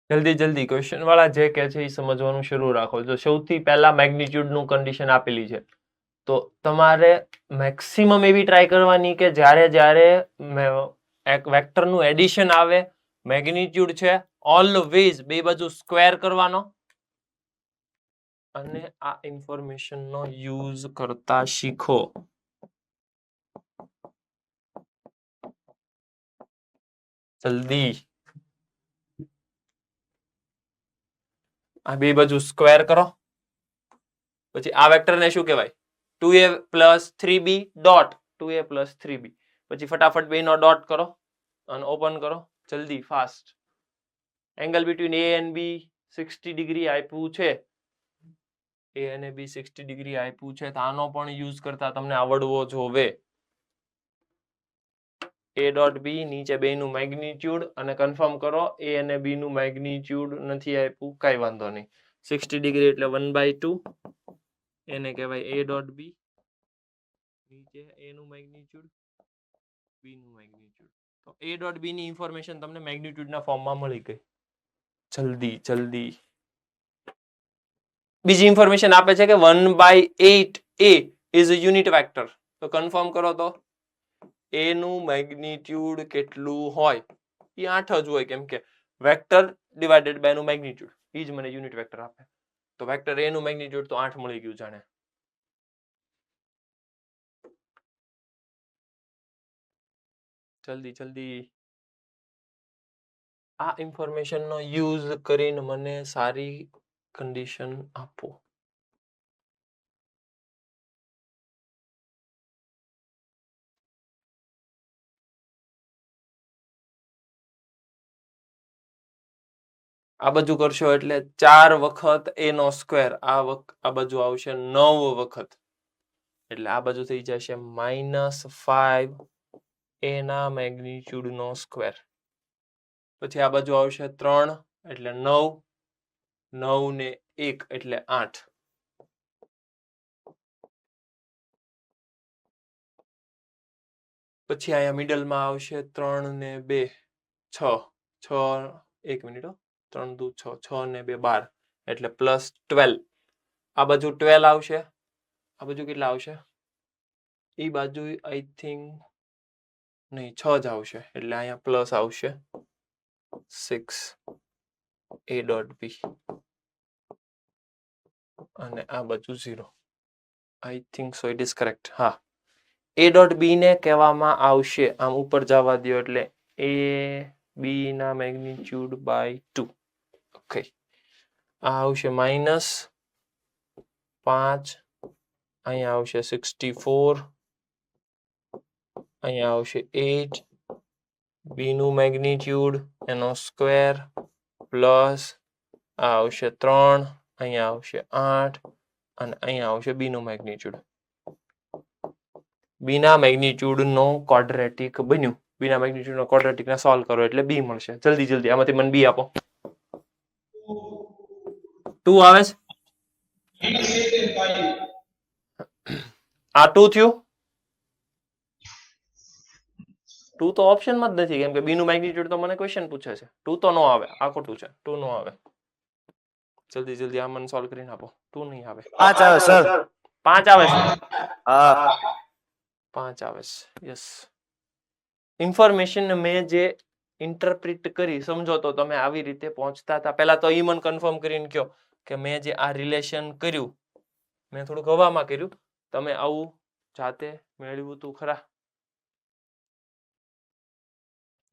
જલ્દી જલ્દી ક્વેશ્ચન વાળા જે કહે છે એ સમજવાનું શરૂ રાખો. જો સૌથી પહેલા મેગ્નિટ્યુડ નું કન્ડિશન આપેલી છે તો તમારે મેક્સિમમ એવી ટ્રાય કરવાની કે જ્યારે જ્યારે એક વેક્ટરનું એડિશન આવે, મેગ્નિટ્યુડ છે, ઓલવેઝ બે બાજુ સ્ક્વેર કરવાનો અને આ ઇન્ફોર્મેશનનો યુઝ કરતા શીખો. જલ્દી આ બે બાજુ સ્ક્વેર કરો. પછી આ વેક્ટરને શું કહેવાય? 2a plus 3b dot 2a plus 3b. પછી ફટાફટ બે નો ડોટ કરો અને ઓપન કરો. જલ્દી fast. Angle between a and b 60 degree આપ્યું છે. a અને b 60 ડિગ્રી આપ્યું છે તો આનો પણ યુઝ કરતા તમને આવડવો જોવે. a ડોટ b નીચે બે નું મેગ્નિટ્યુડ અને કન્ફર્મ કરો a અને b નું મેગ્નિટ્યુડ નથી આપ્યું, કઈ વાંધો નહીં. 60 ડિગ્રી એટલે 1/2 એને કહેવાય a ડોટ b. નીચે a નું મેગ્નિટ્યુડ, b નું મેગ્નિટ્યુડ. તો a ડોટ b ની ઇન્ફોર્મેશન તમને મેગ્નિટ્યુડના ફોર્મમાં મળી ગઈ. જલ્દી જલ્દી. બીજી ઇન્ફોર્મેશન આપે છે કે 1/8 a is a unit vector. તો કન્ફર્મ કરો તો a નું મેગ્નિટ્યુડ કેટલું હોય? એ 8 જ હોય, કેમ કે વેક્ટર ડિવાઇડેડ બાય નું મેગ્નિટ્યુડ એ જ મને યુનિટ વેક્ટર આપે. તો વેક્ટર a નું મેગ્નિટ્યુડ તો 8 મળી ગયું જાણે. જલ્દી જલ્દી. આ ઇન્ફોર્મેશનનો યુઝ કરીને મને સારી કન્ડિશન આપો. આ બાજુ કરશો એટલે 4 વખત a નો સ્ક્વેર, આ બાજુ આવશે 9 વખત, એટલે આ બાજુ થઈ જશે -5 a ના મેગ્નિટ્યુડ નો સ્ક્વેર. પછી આ બાજુ આવશે 3 એટલે 9, 9 ને 1 એટલે 8. પછી અહીંયા મિડલમાં આવશે 3 ને 2 6, 6 1 મિનિટ, 3 દુ 6, 6 ને 2 12 એટલે +12. આ બાજુ 12 આવશે, આ બાજુ કેટલા આવશે? એ બાજુ આઈ થિંક નહીં 6 જ આવશે, એટલે અહીંયા પ્લસ આવશે 6 a ડોટ b અને આ બાજુ 0. I think so it is correct. હા, a ડોટ b ને કહેવામાં આવશે, આમ ઉપર જવા દો એટલે a b ના મેગ્નિટ્યુડ બાય 2. ઓકે, આ આવશે -5, અહીંયા આવશે 64, અહીંયા આવશે 8, b નું મેગ્નિટ્યુડ એનો સ્ક્વેર પ્લસ આ આવશે 3, અહીંયા આવશે 8 અને અહીંયા આવશે b નું મેગ્નિટ્યુડ. b ના મેગ્નિટ્યુડ નો ક્વોડ્રેટિક બન્યું. b ના મેગ્નિટ્યુડ નો ક્વોડ્રેટિક ને સોલ્વ કરો એટલે b મળશે. જલ્દી જલ્દી આમાંથી મને b આપો. 2 આવે છે. આ 2 થયું. 2 તો ઓપ્શનમાં જ નથી કેમ કે b નું મેગ્નીટ્યુડ તો મને ક્વેશ્ચન પૂછે છે. 2 તો નો આવે, આ ખોટું છે. 2 નો આવે. જલ્દી આ મને સોલ્વ કરીને આપો. 2 નહીં આવે. 5 આવે સર. 5 આવે છે. હા 5 આવે છે. યસ. ઇન્ફોર્મેશન મેં જે ઇન્ટરપ્રિટ કરી, સમજો તો તમે આવી રીતે પહોંચતા હતા. પહેલા તો ઈ મને કન્ફર્મ કરીને કહો કે મેં જે આ રિલેશન કર્યું, મેં થોડુંક હવામાં કર્યું, તમે આવું જાતે મેળવ્યું તું ખરા?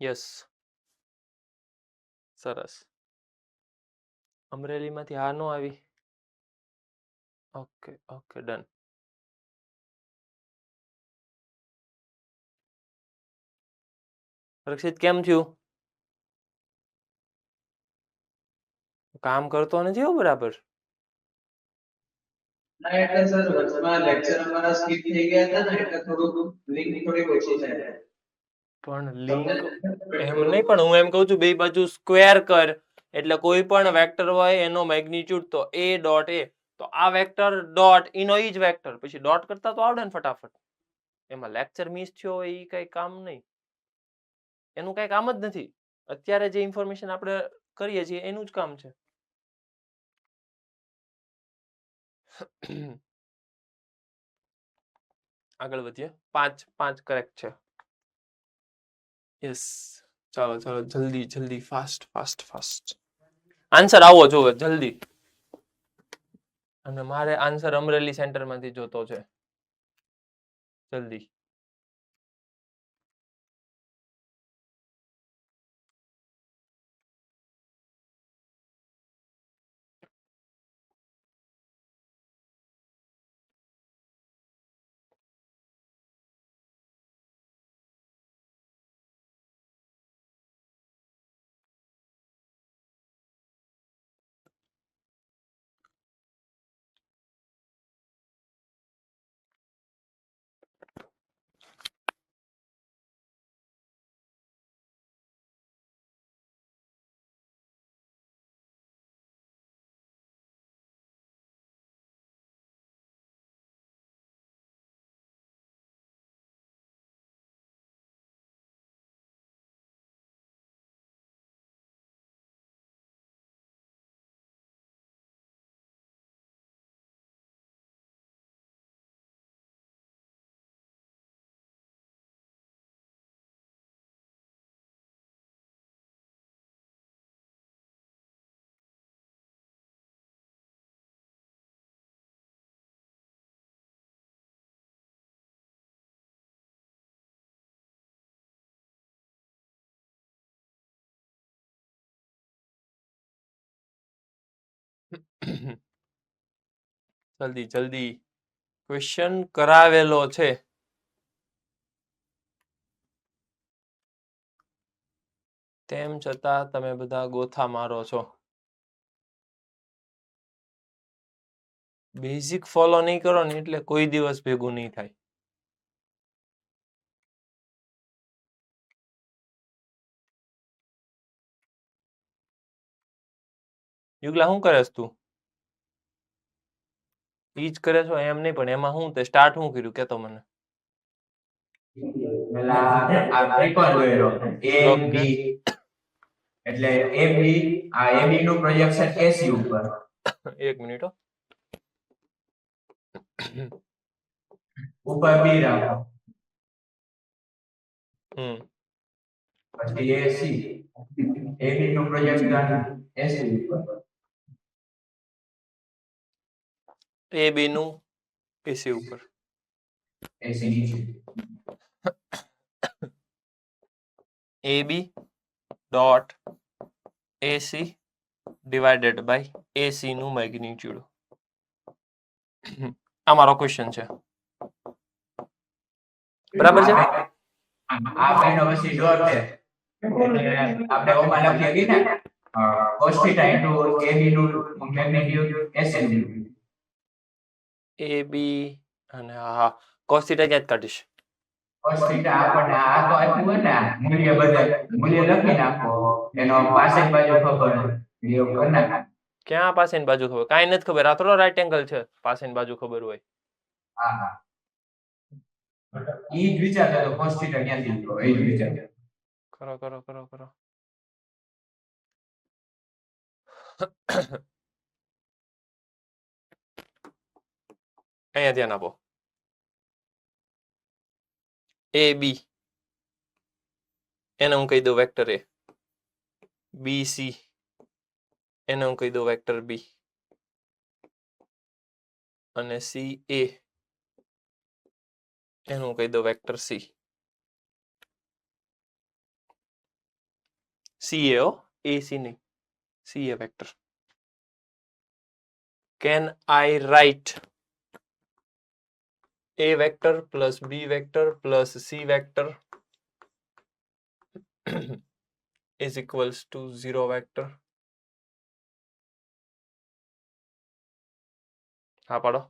યસ. સરસ. અમરેલીમાંથી હા નો આવી. Okay done. રક્ષિત કેમ થયું? કામ કરતો નથી હો બરાબર. ના એટલે સર વચમાં લેક્ચર અમારા સ્કીપ થઈ ગયા હતા ને એટલે થોડું લિંક થોડી ઓછી થાય. પણ લિંક એમ નહીં, પણ હું એમ કહું છું બે બાજુ સ્ક્વેર કર એટલે કોઈ પણ વેક્ટર હોય એનો મેગ્નીટ્યુડ તો a ડોટ a, તો આ વેક્ટર ડોટ એનો ઈ જ વેક્ટર, પછી ડોટ કરતા તો આવડે ને ફટાફટ. એમાં લેક્ચર મિસ થયો હોય એ કઈ કામ નહીં, એનું કઈ કામ જ નથી. અત્યારે જે ઇન્ફોર્મેશન આપણે કરીએ છીએ એનું જ કામ છે. આગળ વધીએ. 5 કરેક્ટ છે. યસ. ચાલો જલ્દી ફાસ્ટ. આન્સર આવો જોવે જલ્દી. અને મારે આન્સર અમરેલી સેન્ટર માંથી જોતો છે. જલ્દી. જલ્દી ક્વેશ્ચન કરાવેલો છે. તેમ છતાં તમે બધા ગોથા મારો છો. બેઝિક ફોલો નહીં કરો ને એટલે કોઈ દિવસ ભેગું નહીં થાય. યુગલા શું કરેસ તું? ઈ જ કરે છો એમ નહીં, પણ એમાં શું તે સ્ટાર્ટ શું કર્યું કેતો મને. પેલા આ ત્રિકોણ દોર્યો AB એટલે AB, આ AB નું પ્રોજેક્શન AC ઉપર. એક મિનિટ હો. ઉપર B રાખો. પછી AC, AB નું પ્રોજેક્શન AC ઉપર. AB નું AC ઉપર. AC નીચે. AB dot AC divided by AC નું મેગ્નીટ્યુડ. આ મારો ક્વેશ્ચન છે. બરાબર છે. આ બેનો પછી ડોટ છે એટલે આપણે ઓમાં લખીએ કે ને cos θ ઇન્ટુ AB નું મેગ્નીટ્યુડ AC નું. AB અને હા cos θ ક્યાં કાઢીશ? cos θ આપણને આ તો આપ્યું હોય ને મૂલ્ય બદલ મૂલ્ય લખી નાખો, એનો પાછળ બાજુ ખબર વિયોગ કરી નાખો. ક્યાં પાસેની બાજુ ખબર? કાંઈ નથી ખબર. આ થોડો રાઈટ એંગલ છે પાસેની બાજુ ખબર હોય. હા ઈ જ વિચારતો હતો cos θ ક્યાંથી લીધો એ જ વિચાર. કરો કરો કરો કરો. અહીંયા ધ્યાન આપો. એ બી એને હું કહી દઉં વેક્ટર એ. બી સી એને હું કહી દઉં વેક્ટર બી. અને સી એ એનું હું કહી દઉં વેક્ટર સી. સી એ હો, એ સી નહીં, C A vector. Can I write A vector plus B vector plus C vector is equals to 0 vector? હા પાડો.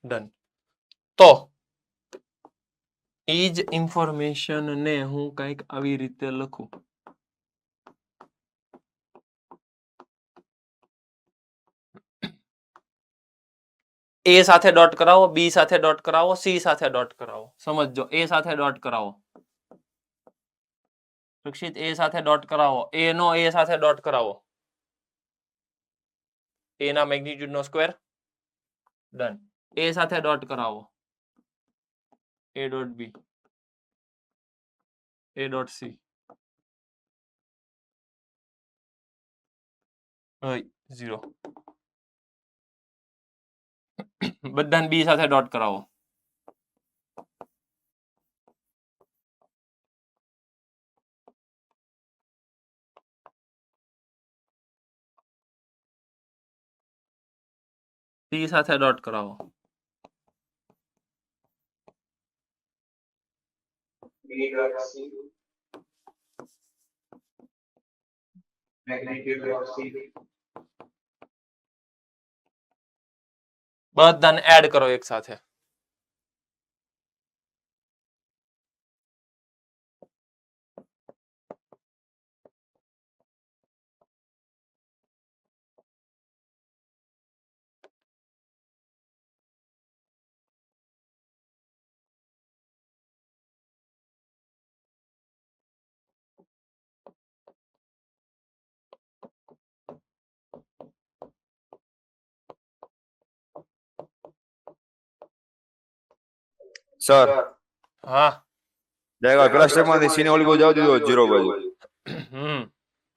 ડન. તો એ જ ઇન્ફોર્મેશન ને હું કંઈક આવી રીતે લખું. એ સાથે ડોટ કરાવો, બી સાથે ડોટ કરાવો, સી સાથે ડોટ કરાવો. સમજજો, એ સાથે ડોટ કરાવો. રક્ષિત એ સાથે ડોટ કરાવો, એ નો એ સાથે ડોટ કરાવો. એ ના મેગ્નીટ્યુડ નો સ્ક્વેર. ડન. એ સાથે ડોટ કરાવો. A dot B, A dot C. હોય 0. બધાને બી સાથે ડોટ કરાવો. સી સાથે ડોટ કરાવો. બધાને એડ કરો એક સાથે. સર હા. પેલા સ્ટેપ માંથી સી ને ઓલી બાજુ જવા દીધો 0 બાજુ. હમ.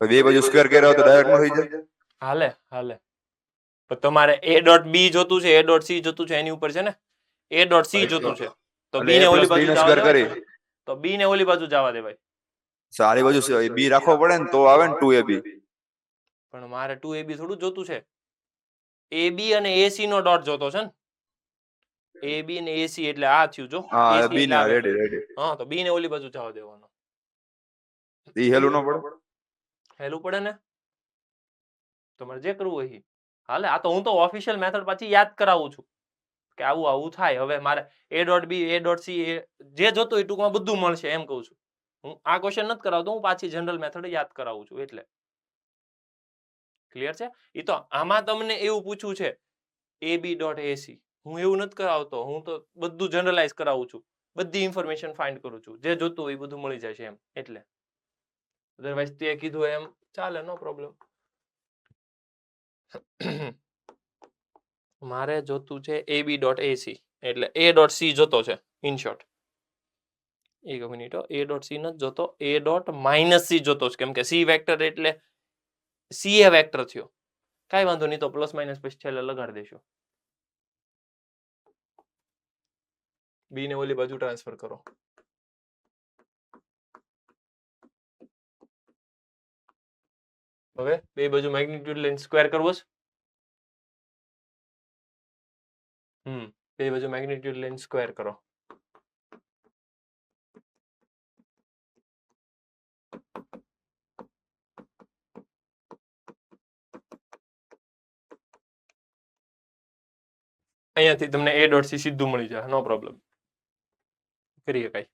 બે બાજુ સ્ક્વેર કર્યા તો ડાયરેક્ટ નો થઈ જાય. હાલે હાલે. પણ તમારે એ ડોટ બી જોતું છે, એ ડોટ સી જોતું છે, એની ઉપર છે ને. એ ડોટ સી જોતું છે તો એટલે બી ને A ઓલી plus B બાજુ નો જવા સ્ક્વેર દેવાય. કરી તો બી ને ઓલી બાજુ જવા દેવાય. સારી બાજુ બી રાખવો પડે ને તો આવે ને 2ab. પણ મારે 2ab થોડું જોતું છે. AB અને AC નો ડોટ જોતો છે ને. AB અને AC એટલે આ થયું જો. હા AC બી એટલે ના આ રેડી vector. રેડી. હા તો બી ને ઓલી બાજુ જવા દેવાનો. ઈ હેલું ન પડે. હેલું પડે ને. તમારે જે કરવું હોય. હાલે આ તો હું તો ઓફિશિયલ મેથડ પાછી યાદ કરાવું છું કે આવું આવું થાય. હવે મારે A dot B, A dot C, જે જોતું હોય ટૂંકમાં બધું મળશે એમ કહું છું. હું આ ક્વેશ્ચન નથી કરાવતો, હું પાછી જનરલ મેથડ યાદ કરાવું છું એટલે. ક્લિયર છે? એ તો આમાં તમને એવું પૂછ્યું છે એ બી ડોટ એસી. હું એવું નથી કરાવતો, હું તો બધું જનરલાઇઝ કરાવું છું. બધી ઇન્ફોર્મેશન ફાઇન્ડ કરું છું. જે જોતું હોય એ બધું મળી જાય છે એમ એટલે. અધરવાઇઝ તે કીધું એમ ચાલે, નો પ્રોબ્લેમ. મારે જોતું છે એ બી ડોટ એસી એટલે એ ડોટ સી જોતો છે ઇન શોર્ટ. એક મિનિટ, એ ડોટ સી નથી જોતો, એ ડોટ માઇનસ સી જોતો છે કેમ કે સી વેક્ટર એટલે સી એ વેક્ટર થયો. કાંઈ વાંધો નહીં, તો પ્લસ માઇનસ પછી છેલ્લે લગાડી દઈશું. બી ને ઓલી બાજુ ટ્રાન્સફર કરો. હવે બે બાજુ મેગ્નીટ્યુડ લઈને સ્ક્વેર કરવો છે. બે બાજુ મેગ્નીટ્યુડ લઈને સ્ક્વેર કરો. અહીંયાથી તમને એ ડોટ સી સીધું મળી જાય, નો પ્રોબ્લેમ. કરીએ કઈ.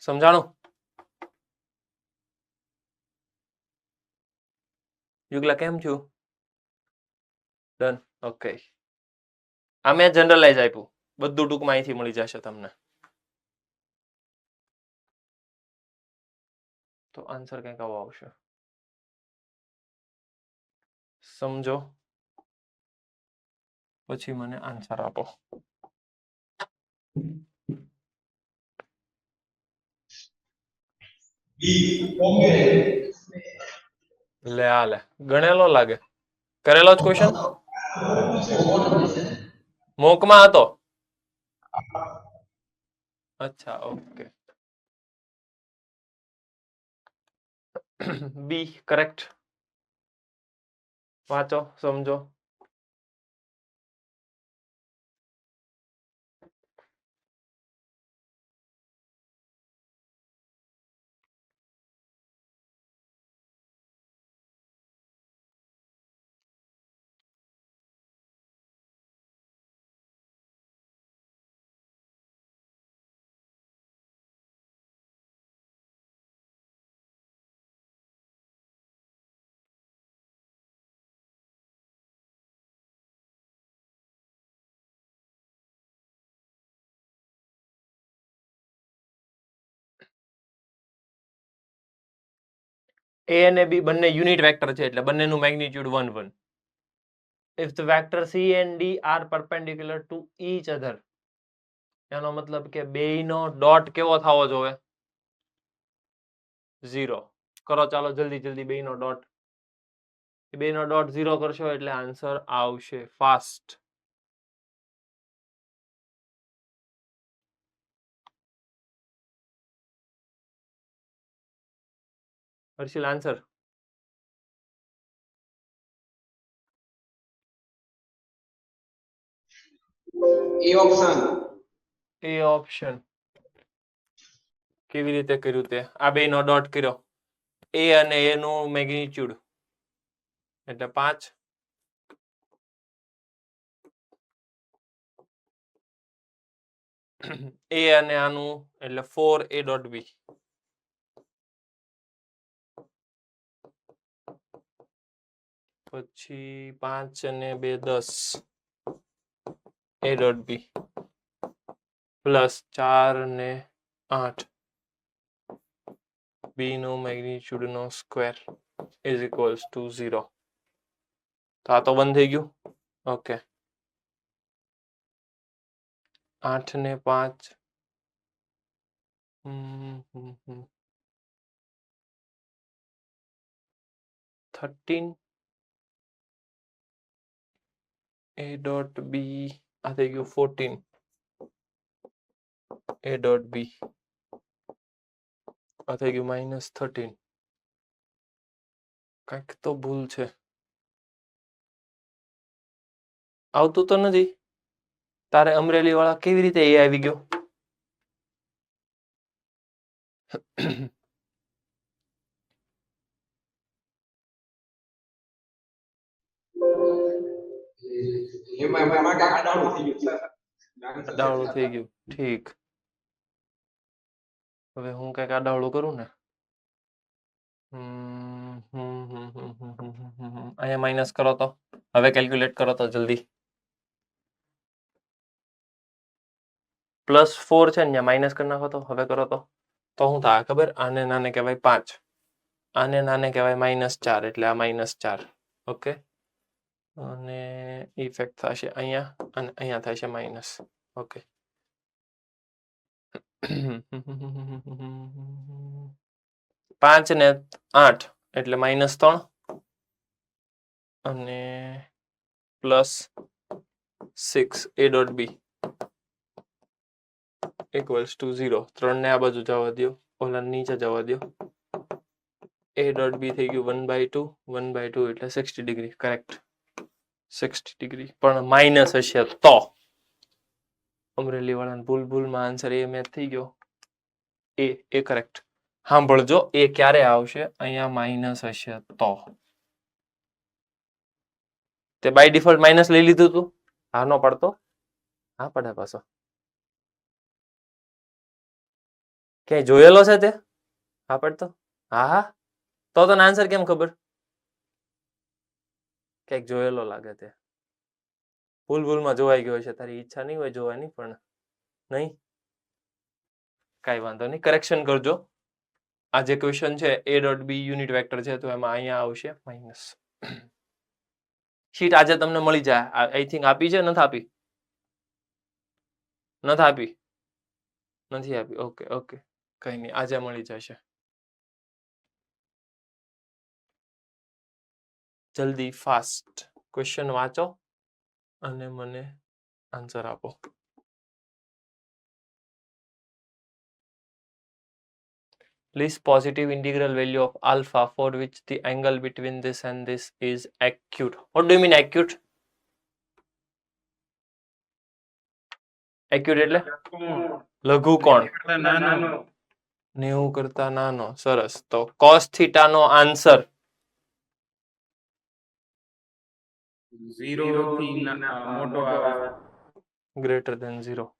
સમજાણું? યુગલા કેમ છું? ડન. ઓકે, આ મેં જનરલાઇઝ આપ્યું, બધું ટૂંકમાં અહીંથી મળી જશે તમને. તો આન્સર કંઈક આવો આવશે. સમજો પછી મને આન્સર આપો. લે આ લે, ગણેલો લાગે. કરેલો જ ક્વેશ્ચન મોકમાં હતો. અચ્છા, ઓકે. બી કરેક્ટ. વાંચો, સમજો. A અને B બંને યુનિટ વેક્ટર છે એટલે બંનેનું magnitude 1 1. If the vector C and D are perpendicular to each other, એનો મતલબ કે બેયનો ડોટ કેવો થવો જોઈએ? 0. કરો ચાલો જલ્દી બેયનો ડોટ. બેયનો ડોટ 0 કરશો એટલે આન્સર આવશે ફાસ્ટ. હર્ષિલ આન્સર. એ ઓપ્શન કેવી રીતે કર્યું તે? આ બેયનો ડોટ કર્યો, A અને A નું મેગ્નિટ્યુડ એટલે 5. A અને આનું એટલે 4 A ડોટ B. પછી 5 અને 2 10 A ડોટ B પ્લસ 4 અને 8 B નો મેગ્નિટ્યુડ નો સ્ક્વેર ઇઝ ઇક્વલ્સ ટુ 0. તો આ તો બંધ થઈ ગયું. ઓકે, 8 ને 5 13 A ડોટ B આ થઈ ગયું 14 A ડોટ B આ થઈ ગયું -13. કંઈક તો ભૂલ છે, આવતું તો નથી. તારે અમરેલી વાળા કેવી રીતે એ આવી ગયો? આડાવડું થઈ ગયું. ઠીક, હવે હું કઈક આડાવડું કરું ને. અહીંયા માઇનસ કરો તો, હવે કેલ્ક્યુલેટ કરો તો જલ્દી. +4 છે ને, માઇનસ કરી નાખો તો. હવે કરો તો શું થાય ખબર? આને નાને કહેવાય 5, આને નાને કહેવાય -4, એટલે આ -4. ઓકે, અને ઇફેક્ટ થશે અહીંયા અને અહીંયા થશે માઇનસ. ઓકે, 5 ને 8 એટલે -3 અને +6 A dot B equals to 0. 3 ને આ બાજુ જવા દો, ઓલા નીચે જવા દો. A ડોટ B થઈ ગયું 1/2. 1/2 એટલે 60 ડિગ્રી. Correct, 60 degree. પણ માઇનસ હશે તો અમરેલી વાળાને ભૂલમાં આન્સર એ મેચ થઈ ગયો. એ કરેક્ટ. સાંભળજો, એ ક્યારે આવશે? અહીંયા માઇનસ હશે તો. તે બાય ડિફોલ્ટ માઇનસ લઈ લીધું હતું. હા નો પડતો, હા પડે પાછો. ક્યાંય જોયેલો છે તે? હા પડતો. હા તો તને આન્સર કેમ ખબર? ક્યાંક જોયેલો લાગે તે ભૂલમાં જોવાઈ ગયો છે. તારી ઈચ્છા નહીં હોય જોવાની, પણ નહીં, કાંઈ વાંધો નહીં, કરેક્શન કરજો. આ જે ક્વેશ્ચન છે A.B યુનિટ વેક્ટર છે, તો એમાં અહીંયા આવશે માઇનસ. શીટ આજે તમને મળી જાય. આઈ થિંક આપી છે, નથી આપી? નથી આપી. ઓકે, કઈ નહીં, આજે મળી જશે. જલ્દી ફાસ્ટ ક્વેશ્ચન વાંચો અને મને આન્સર આપો. List positive integral value of alpha for which the angle between this and this is acute. What do you mean acute? Acute એટલે લઘુ કોણ? 90 કરતા નાનો. સરસ. તો cos theta નો આન્સર 0 થી મોટો આવે, ગ્રેટર ધેન 0.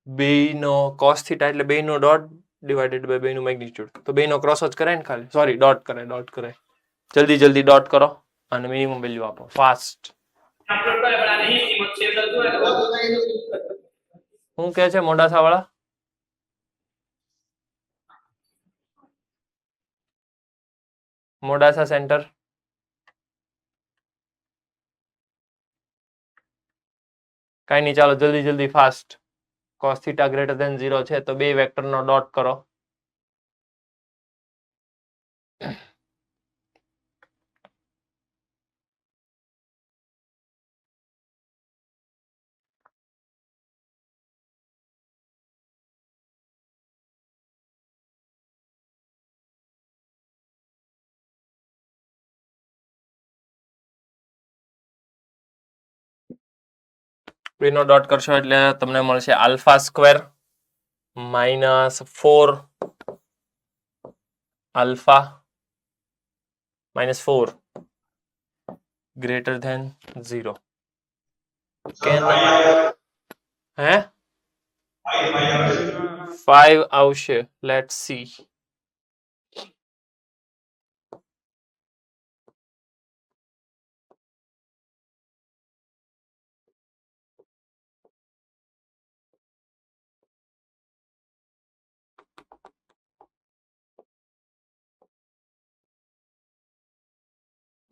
બેયનો cos theta એટલે બેયનો ડોટ ડિવાઇડેડ બાય બેયનું મેગ્નિટ્યુડ. તો બેયનો ક્રોસ જ કરાય ને ખાલી. સોરી, ડોટ કરાય. જલ્દી ડોટ કરો અને મિનિમમ વેલ્યુ આપો. ફાસ્ટ. શું કહે છે મોડાસા વાળા? મોડાસા સેન્ટર. કાંઈ નહીં, ચાલો જલ્દી fast. cos theta greater than 0 છે, તો બે વેક્ટરનો ડોટ કરો. બેનો ડોટ કરશો એટલે તમને મળશે alpha square minus 4 alpha -4 greater than 0. હે 5 આવશે. Let's see.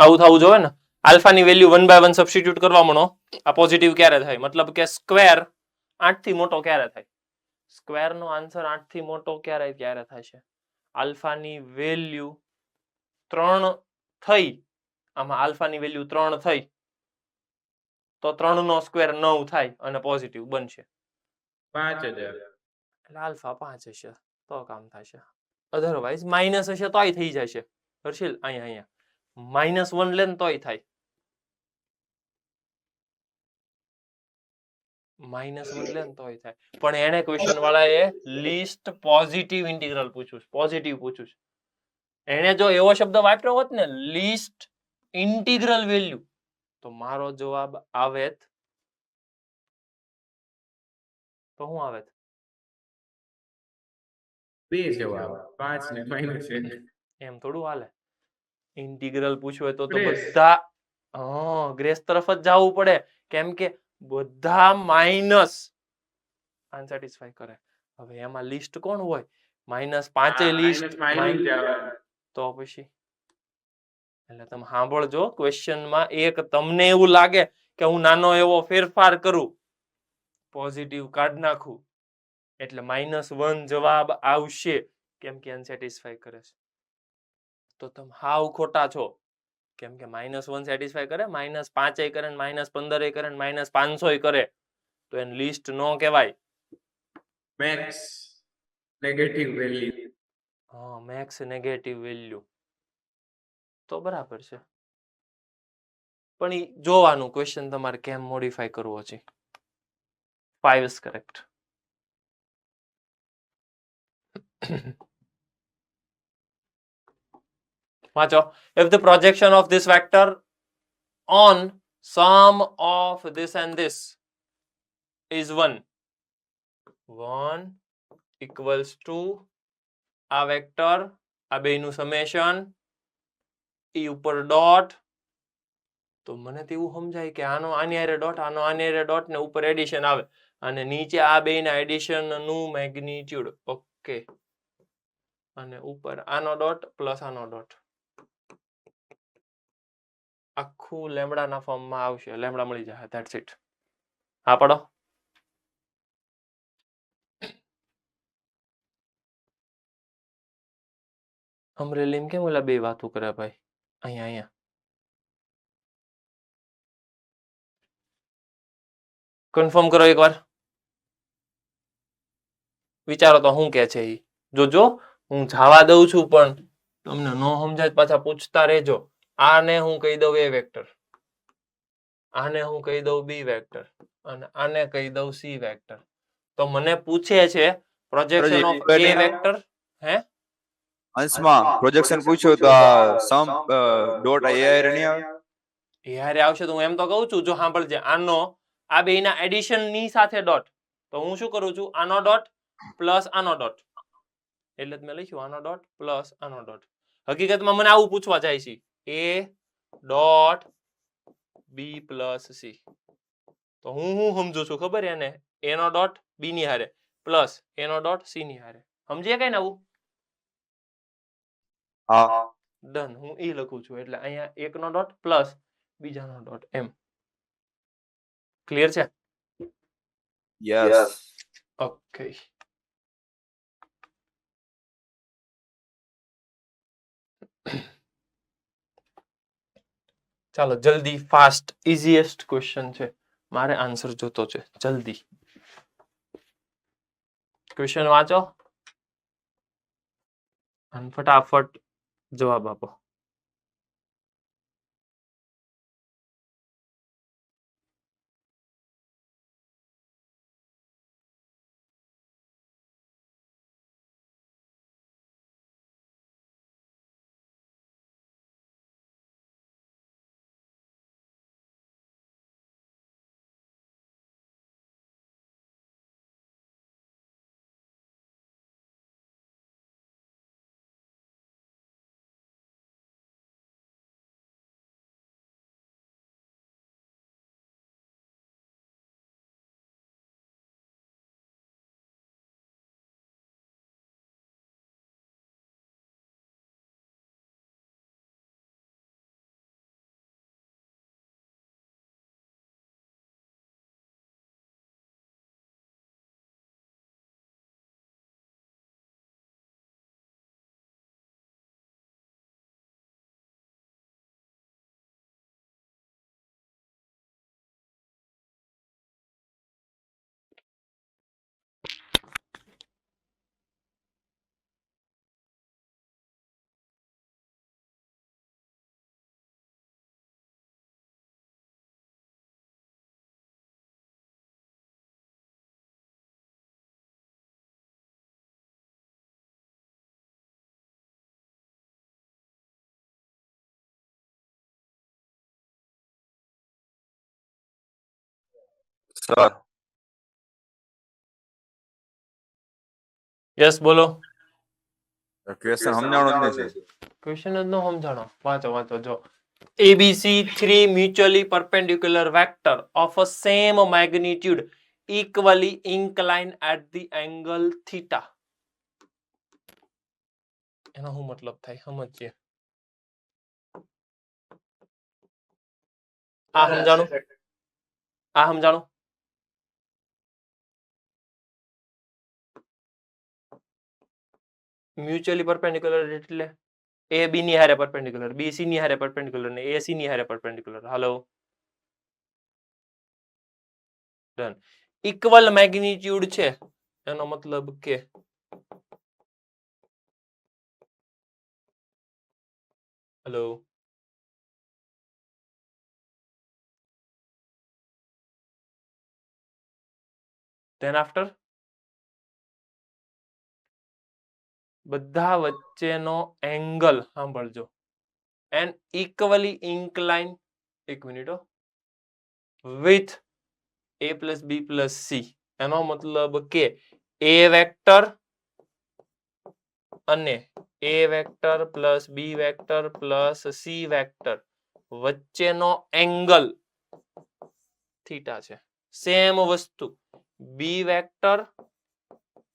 આવું થવું જોઈએ ને. આલ્ફાની વેલ્યુ 1 by 1 સબસ્ટિટ્યુટ કરવા માંડો. આ પોઝિટિવ ક્યારે થાય? મતલબ કે સ્ક્વેર 8 થી મોટો ક્યારે થાય? સ્ક્વેર નો આન્સર 8 થી મોટો ક્યારે થશે? આલ્ફાની વેલ્યુ 3 થઈ, આમાં આલ્ફાની વેલ્યુ 3 થઈ, તો 3 નો સ્ક્વેર 9 થાય અને પોઝિટિવ બનશે. 5000. એટલે આલ્ફા 5 હશે તો કામ થશે. અધરવાઇઝ માઇનસ હશે તોય થઈ જશે. હર્ષિલ અહીંયા -1 લે ને તોય થાય. -1 લે ને તોય થાય. પણ એને ક્વેશ્ચન વાળાએ લીસ્ટ પોઝિટિવ ઇન્ટિગ્રલ પૂછ્યું. એને જો એવો શબ્દ વાપર્યો હોત ને, લીસ્ટ ઇન્ટિગ્રલ વેલ્યુ, તો મારો જવાબ આવેત. તો શું આવેત? 2 જવાબ, 5 ને -1. એમ થોડું હાલે. ઇન્ટિગ્રલ પૂછ્યું હોય તો બધા ગ્રેસ તરફ જ જવું પડે, કેમ કે બધા માઇનસ અનસેટિસ્ફાઈ કરે. હવે એમાં લિસ્ટ કોણ હોય? -5 લિસ્ટ તો પછી એટલે તમે સાંભળજો. ક્વેશ્ચનમાં એક તમને એવું લાગે કે હું નાનો એવો ફેરફાર કરું, પોઝિટિવ કાઢ નાખું, એટલે -1 જવાબ આવશે, કેમ કે અનસેટિસ્ફાઈ કરે છે. તો તમે હાવ ખોટા છો, કેમ કે -1 સેટિસ્ફાઈ કરે, -5 કરે, -15 કરે, -500 કરે, તો એને લિસ્ટ નો કહેવાય. Max negative value. Max negative value તો બરાબર છે, પણ ઈ જોવાનું ક્વેશ્ચન તમારે કેમ મોડિફાઈ કરવો છે. 5 is correct. વાંચો. If the projection of this vector on sum of this and this is 1 equals to આ વેક્ટર, આ બેયનું સમેશન, ઈ ઉપર ડોટ તો મને તો એવું સમજાય કે આનો આની હારે ડોટ, આનો આની હારે ડોટ ને ઉપર એડિશન આવે અને નીચે આ બેયના એડિશન નું મેગ્નીટ્યુડ. ઓકે, અને ઉપર આનો ડોટ પ્લસ આનો ડોટ આખું લેમડાના ફોર્મમાં આવશે. લેમડા મળી જાય. That's it. હા પડો. અમરેલીમ કેમ ઓલા બે વાતો કરે ભાઈ? અહીંયા કન્ફર્મ કરો એકવાર. વિચારો તો શું કે છે ઈ. જોજો હું જવા દઉં છું પણ તમને ન સમજાય પાછા પૂછતા રહેજો. આને હું કહી દઉં એ વેક્ટર, આને હું કહી દઉં બી વેક્ટર અને આને કહી દઉં સી વેક્ટર. તો મને પૂછે છે પ્રોજેક્શન ઓફ એ વેક્ટર. હે અંશમાં પ્રોજેક્શન પૂછ્યું તો આ સમ ડોટ એ હારે નહીં આવે? એ હારે આવશે તો હું એમ તો કહું છું. જો સાંભળજે, આનો આ બેયના એડિશન ની સાથે ડોટ, તો હું શું કરું છું? આનો ડોટ પ્લસ આનો ડોટ, એટલે જ મેં લખ્યું આનો ડોટ પ્લસ આનો ડોટ. હકીકતમાં મને આવું પૂછવા જાય છે, A dot B plus C. તો હું સમજુ છું ખબર એને? એનો ડોટ બી ની હારે પ્લસ એનો ડોટ સી ની હારે. સમજીએ કઈ ને આવું? હા. ડન. હું એ લખું છું એટલે અહીંયા એકનો ડોટ પ્લસ બીજાનો ડોટ એમ. ક્લિયર છે? યસ. ઓકે. ચાલો જલ્દી, ફાસ્ટ, ઇઝીએસ્ટ ક્વેશ્ચન છે. મારે આન્સર જોતો છે. જલ્દી ક્વેશ્ચન વાંચો અને ફટાફટ જવાબ આપો. સર યસ બોલો. ક્વેશ્ચન સમજાણો જ નથી. ક્વેશ્ચન જ ન સમજાણો. વાંચો વાંચો. જો ABC three mutually perpendicular vector of a same magnitude equally inclined at the angle theta. એનો શું મતલબ થાય સમજીએ. આ સમજાણું? આ સમજાણું? મ્યુચ્યુઅલી પરપેન્ડિક્યુલર એટલે એ બી ની હારે પરપેન્ડિક્યુલર, બી સી ની હારે પરપેન્ડિક્યુલર ને એ સી ની હારે પરપેન્ડિક્યુલર. હાલો, ડન. ઇક્વલ મેગ્નિટ્યુડ છે એનો મતલબ કે હેલો ધેન આફ્ટર બધા વચ્ચેનો એંગલ સાંભળજો. એન્ડ ઇક્વલી ઇન્ક્લાઇન, એક minute, with a plus B plus C. એનો મતલબ કે એ વેક્ટર અને a vector plus B vector plus C vector વચ્ચેનો એંગલ થીટા છે. સેમ વસ્તુ B vector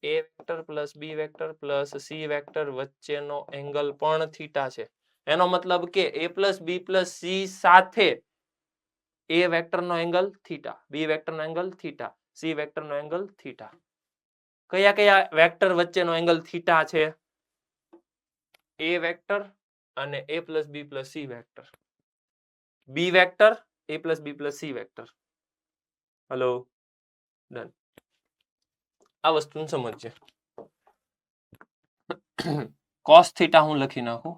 A vector plus B vector plus C vector વચ્ચેનો angle પણ theta છે. એનો મતલબ કે a plus B plus C સાથે એ વેક્ટરનો એંગલ થીટા, બી વેક્ટરનો એંગલ થીટા, સી વેક્ટરનો એંગલ થીટા. કયા કયા વેક્ટર વચ્ચેનો એંગલ થીટા છે? એ વેક્ટર અને a plus B plus C vector, B vector a plus B plus C vector. Hello, done. આ વસ્તુને સમજીએ. cos થીટા હું લખી નાખું.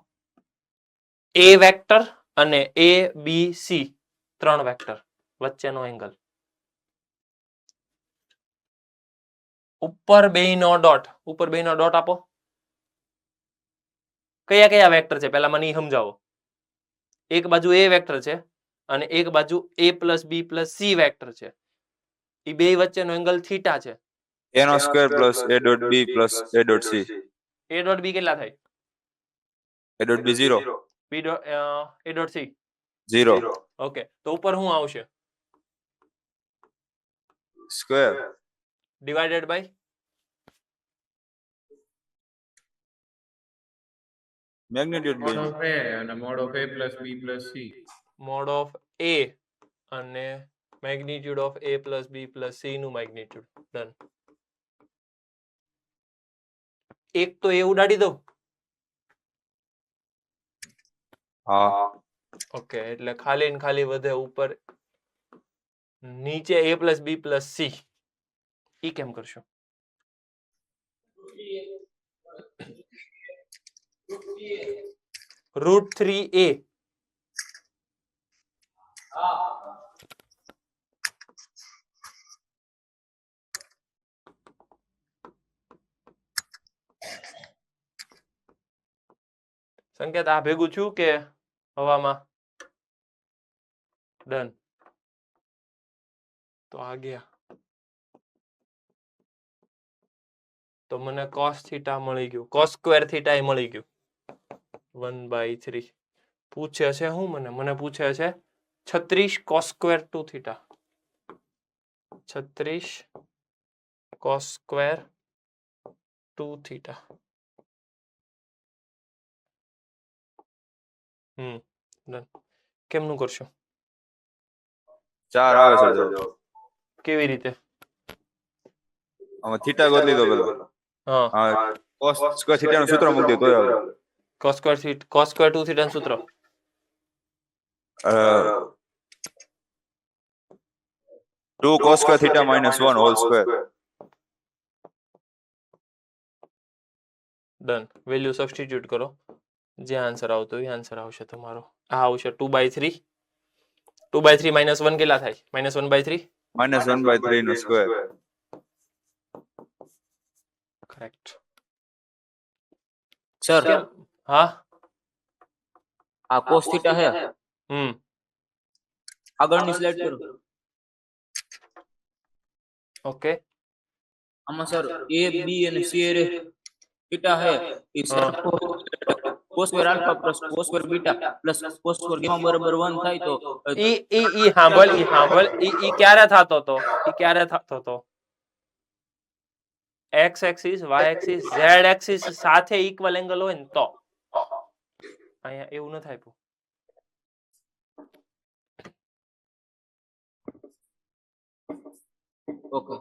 એ વેક્ટર અને એ બી સી ત્રણ વેક્ટર વચ્ચેનો એંગલ. ઉપર બેયનો ડોટ, ઉપર બેયનો ડોટ આપો. કયા કયા વેક્ટર છે પહેલા મને ઈ સમજાવો. એક બાજુ એ વેક્ટર છે અને એક બાજુ a plus B plus C vector છે. એ બે વચ્ચેનો એંગલ થીટા છે. એનો square plus A dot B plus A dot C. A dot B કેટલા થાય? A dot B 0. B dot A dot C 0. Okay, તો ઉપર શું આવશે? Square divided by magnitude mod B. Of A અને mod of A plus B plus C. Mod of A અને magnitude of a plus B plus C નું magnitude. Done. એક તો એ ઉડાડી દો. હા. ઓકે, એટલે ખાલી ને ખાલી વધે ઉપર નીચે a plus B plus C. ઈ કેમ કરશો? √3a. સંકેત આ ભેગું છું કે હવામાં? ડન. તો આ ગયા. તો મને cos થીટા મળી ગયું, cos સ્ક્વેર થીટા એ મળી ગયું 1/3. પૂછે છે હું મને પૂછે છે 36 cos square 2 theta. 36 cos square 2 theta. Done. કેમનું કરશો? 4 આવે છે જવાબ. કેવી રીતે? આમાં થીટા ગોતલી દો પેલા. હા, હા, cos સ્ક્વેર થીટા નું સૂત્ર મૂકી દે તોય આવે. cos સ્ક્વેર 2 થીટા નું સૂત્ર 2 cos square theta minus 1 whole square. Done. Value substitute કરો. જે આન્સર આવતો એ આન્સર આવશે તમારો. આ આવશે 2/3. 2/3 minus 1 કેટલા થાય? minus 1/3. minus 1/3 નો સ્ક્વેર. કરેક્ટ. સર હા, આ cos થીટા હે, આગળની સ્લાઇડ કરો. ઓકે. આમાં સર a b અને c રે થીટા હે ઈ સરખો cos square alpha plus cos square beta plus cos square gamma બરાબર 1 થાય તો ઈ સાંભળ ઈ ક્યારે થતો તો? x axis, y axis, z axis સાથે ઇક્વલ એંગલ હોય ને તો. અહીંયા એવું ન થાય. Okay.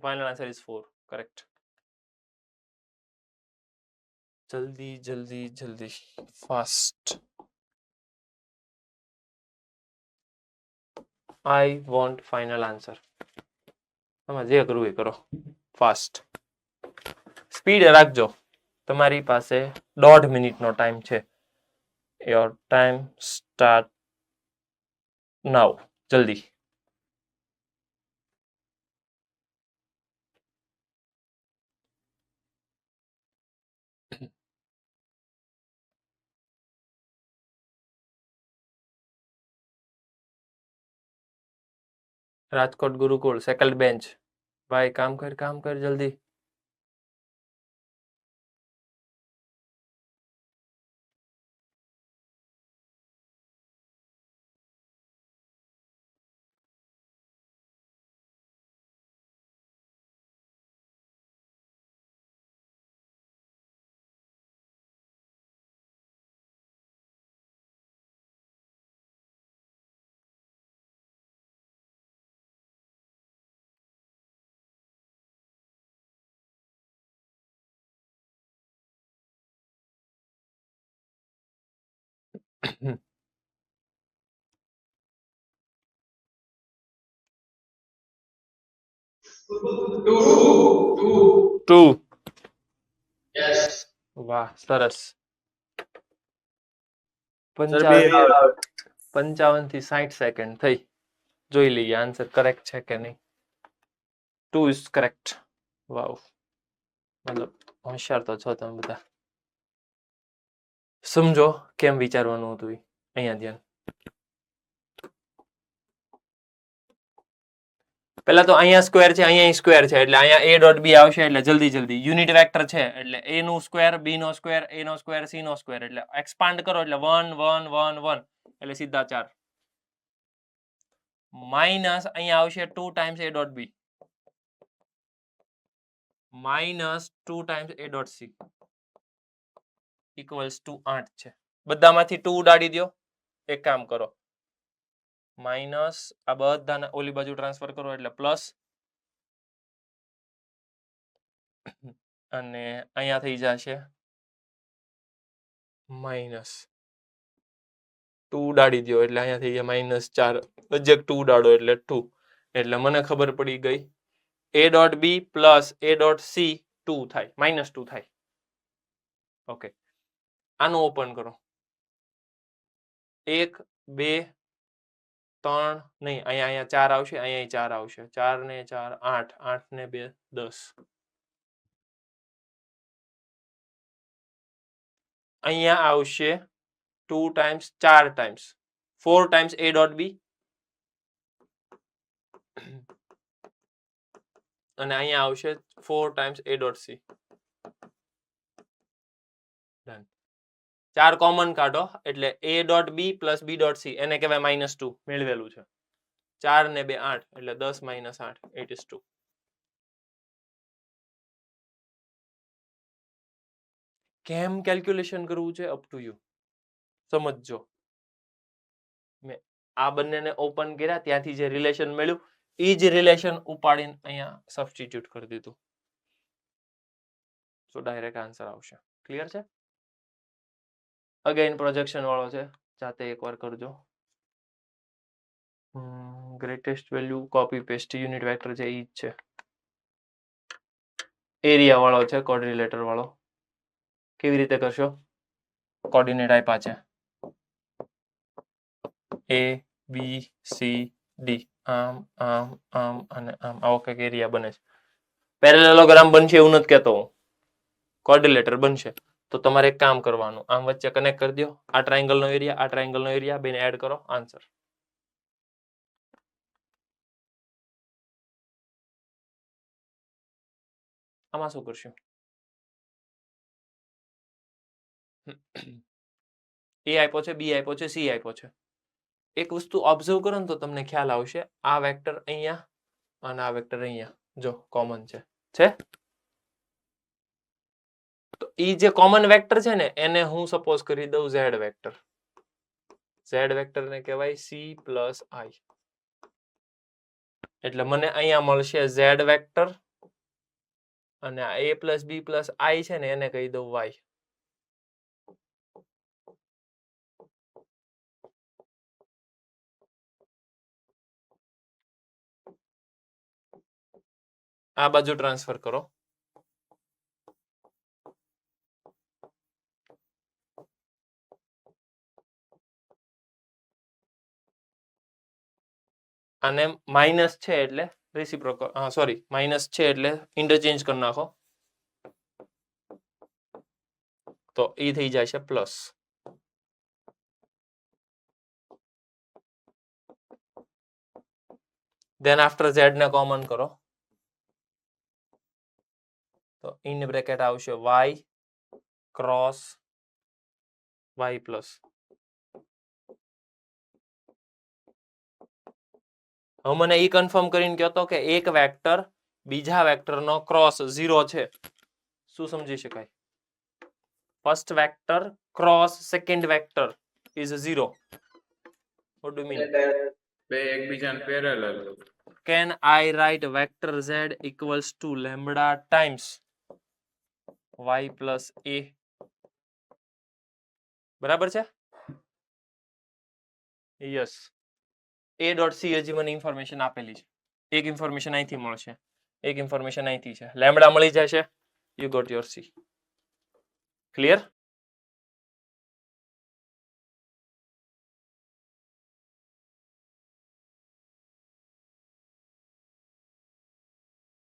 Final answer is 4. Correct. જલ્દી fast. I want final answer. તમે જે કરવું એ કરો. ફાસ્ટ. સ્પીડ રાખજો. તમારી પાસે 1.5 મિનિટનો ટાઈમ છે. યોર ટાઈમ સ્ટાર્ટ નાઉ. જલ્દી. રાજકોટ ગુરુકુળ સેકન્ડ બેન્ચ. ભાઈ કામ કર જલ્દી. ટુ વાહ સરસ 55 થી 60 સેકન્ડ થઈ જોઈ લઈએ આન્સર કરેક્ટ છે કે નહીં 2 ઇઝ કરેક્ટ વાવ મતલબ હોશિયાર તો છો તમે બધા સમજો કેમ વિચારવાનું હતું ઈ. અહીંયા ધ્યાન પહેલા તો અહીંયા સ્ક્વેર છે અહીંયા સ્ક્વેર છે એટલે અહીંયા a ડોટ b આવશે એટલે જલ્દી યુનિટ વેક્ટર છે એટલે a નું સ્ક્વેર b નો સ્ક્વેર a નો સ્ક્વેર c નો સ્ક્વેર એટલે એક્સપાન્ડ કરો એટલે 1 1 1 1 એટલે સીધા 4 માઇનસ અહીંયા આવશે 2 times a dot b minus 2 times a dot c equals to 8 છે બધામાંથી 2 ઉડાડી દો એક કામ કરો માઇનસ આ બધાને ઓલી બાજુ ટ્રાન્સફર કરો એટલે પ્લસ અને અહીંયા થઈ જશે માઇનસ 2 ઉડાડી દો એટલે અહીંયા થઈ જાય -4 એક્ઝેક્ટ 2 ઉડાડો એટલે 2 એટલે મને ખબર પડી ગઈ a dot b plus a dot c 2 થાય -2 થાય ઓકે આનું ઓપન કરો 1 2 3 નહીં અહીંયા 4 આવશે અહીંયા 4 આવશે 4 ને 4 8 8 ને 2 10 અહીંયા આવશે 2 times 4 times 4 times a dot b અને અહીંયા આવશે 4 times a dot c done 4 common કાઢો એટલે a dot b plus b dot c એને કહેવાય -2 મેળવેલું છે 4 ને 2 8 એટલે 10 - 8 8 is 2 કેમ કેલ્ક્યુલેશન કરવું છે અપ ટુ યુ સમજજો મેં આ બંનેને ઓપન કર્યા ત્યાંથી જે રિલેશન મળ્યું એ જ રિલેશન ઉપાડીને અહીંયા સબસ્ટિટ્યુટ કરી દીધું સો ડાયરેક્ટ આન્સર આવશે ક્લિયર છે અગેન પ્રોજેક્શન વાળો છે જાતે એકવાર કરજો greatest value copy paste unit vector છે ઈ જ છે એરિયા વાળો છે કોર્ડિનેટર વાળો કેવી રીતે કરશો કોર્ડિનેટ આપ્યા છે a b c d આમ આમ આમ અને આમ આવો કંઈક એરિયા બને છે પેરેલેલોગ્રામ બનશે એવું નથી કહેતો હું કોર્ડિનેટર બનશે તો તમારે એક કામ કરવાનું આમ વચ્ચે કનેક્ટ કરી દો આ ટ્રાયેંગલ નો એરિયા આ ટ્રાયેંગલ નો એરિયા બેને એડ કરો આન્સર આમાં શું કરશું એ આપ્યો છે બી આપ્યો છે સી આપ્યો છે એક વસ્તુ ઓબ્ઝર્વ કરો ને તો તમને ખ્યાલ આવશે આ વેક્ટર અહીંયા અને આ વેક્ટર અહીંયા જો કોમન છે તો ઈ જે કોમન વેક્ટર છે ને એને હું સપોઝ કરી દઉં ઝેડ વેક્ટર ને કહેવાય સી પ્લસ આઈ એટલે મને અહીંયા મળશે ઝેડ વેક્ટર અને આ a પ્લસ બી પ્લસ આઈ છે ને એને કહી દઉં વાય આ બાજુ ટ્રાન્સફર કરો અને માઇનસ છે એટલે રેસિપ્રોકલ સોરી માઇનસ છે એટલે ઇન્ટરચેન્જ કરી નાખો તો એ થઈ જાય છે પ્લસ દેન આફ્ટર ઝેડ ને કોમન કરો તો ઇન બ્રેકેટ આવશે y ક્રોસ y પ્લસ હવે મને એ કન્ફર્મ કરીને કહેતો કે એક વેક્ટર બીજા વેક્ટરનો ક્રોસ 0 છે શું સમજી શકાય first vector cross second vector is 0 what do you mean બે એકબીજાને parallel can I write vector z equals to lambda times y plus a બરાબર છે યસ એ ડોટ સી હજી મને ઇન્ફોર્મેશન આપેલી છે. એક ઇન્ફોર્મેશન અહીંથી મળશે, એક ઇન્ફોર્મેશન અહીંથી છે. લેમડા મળી જશે, you got your C. Clear?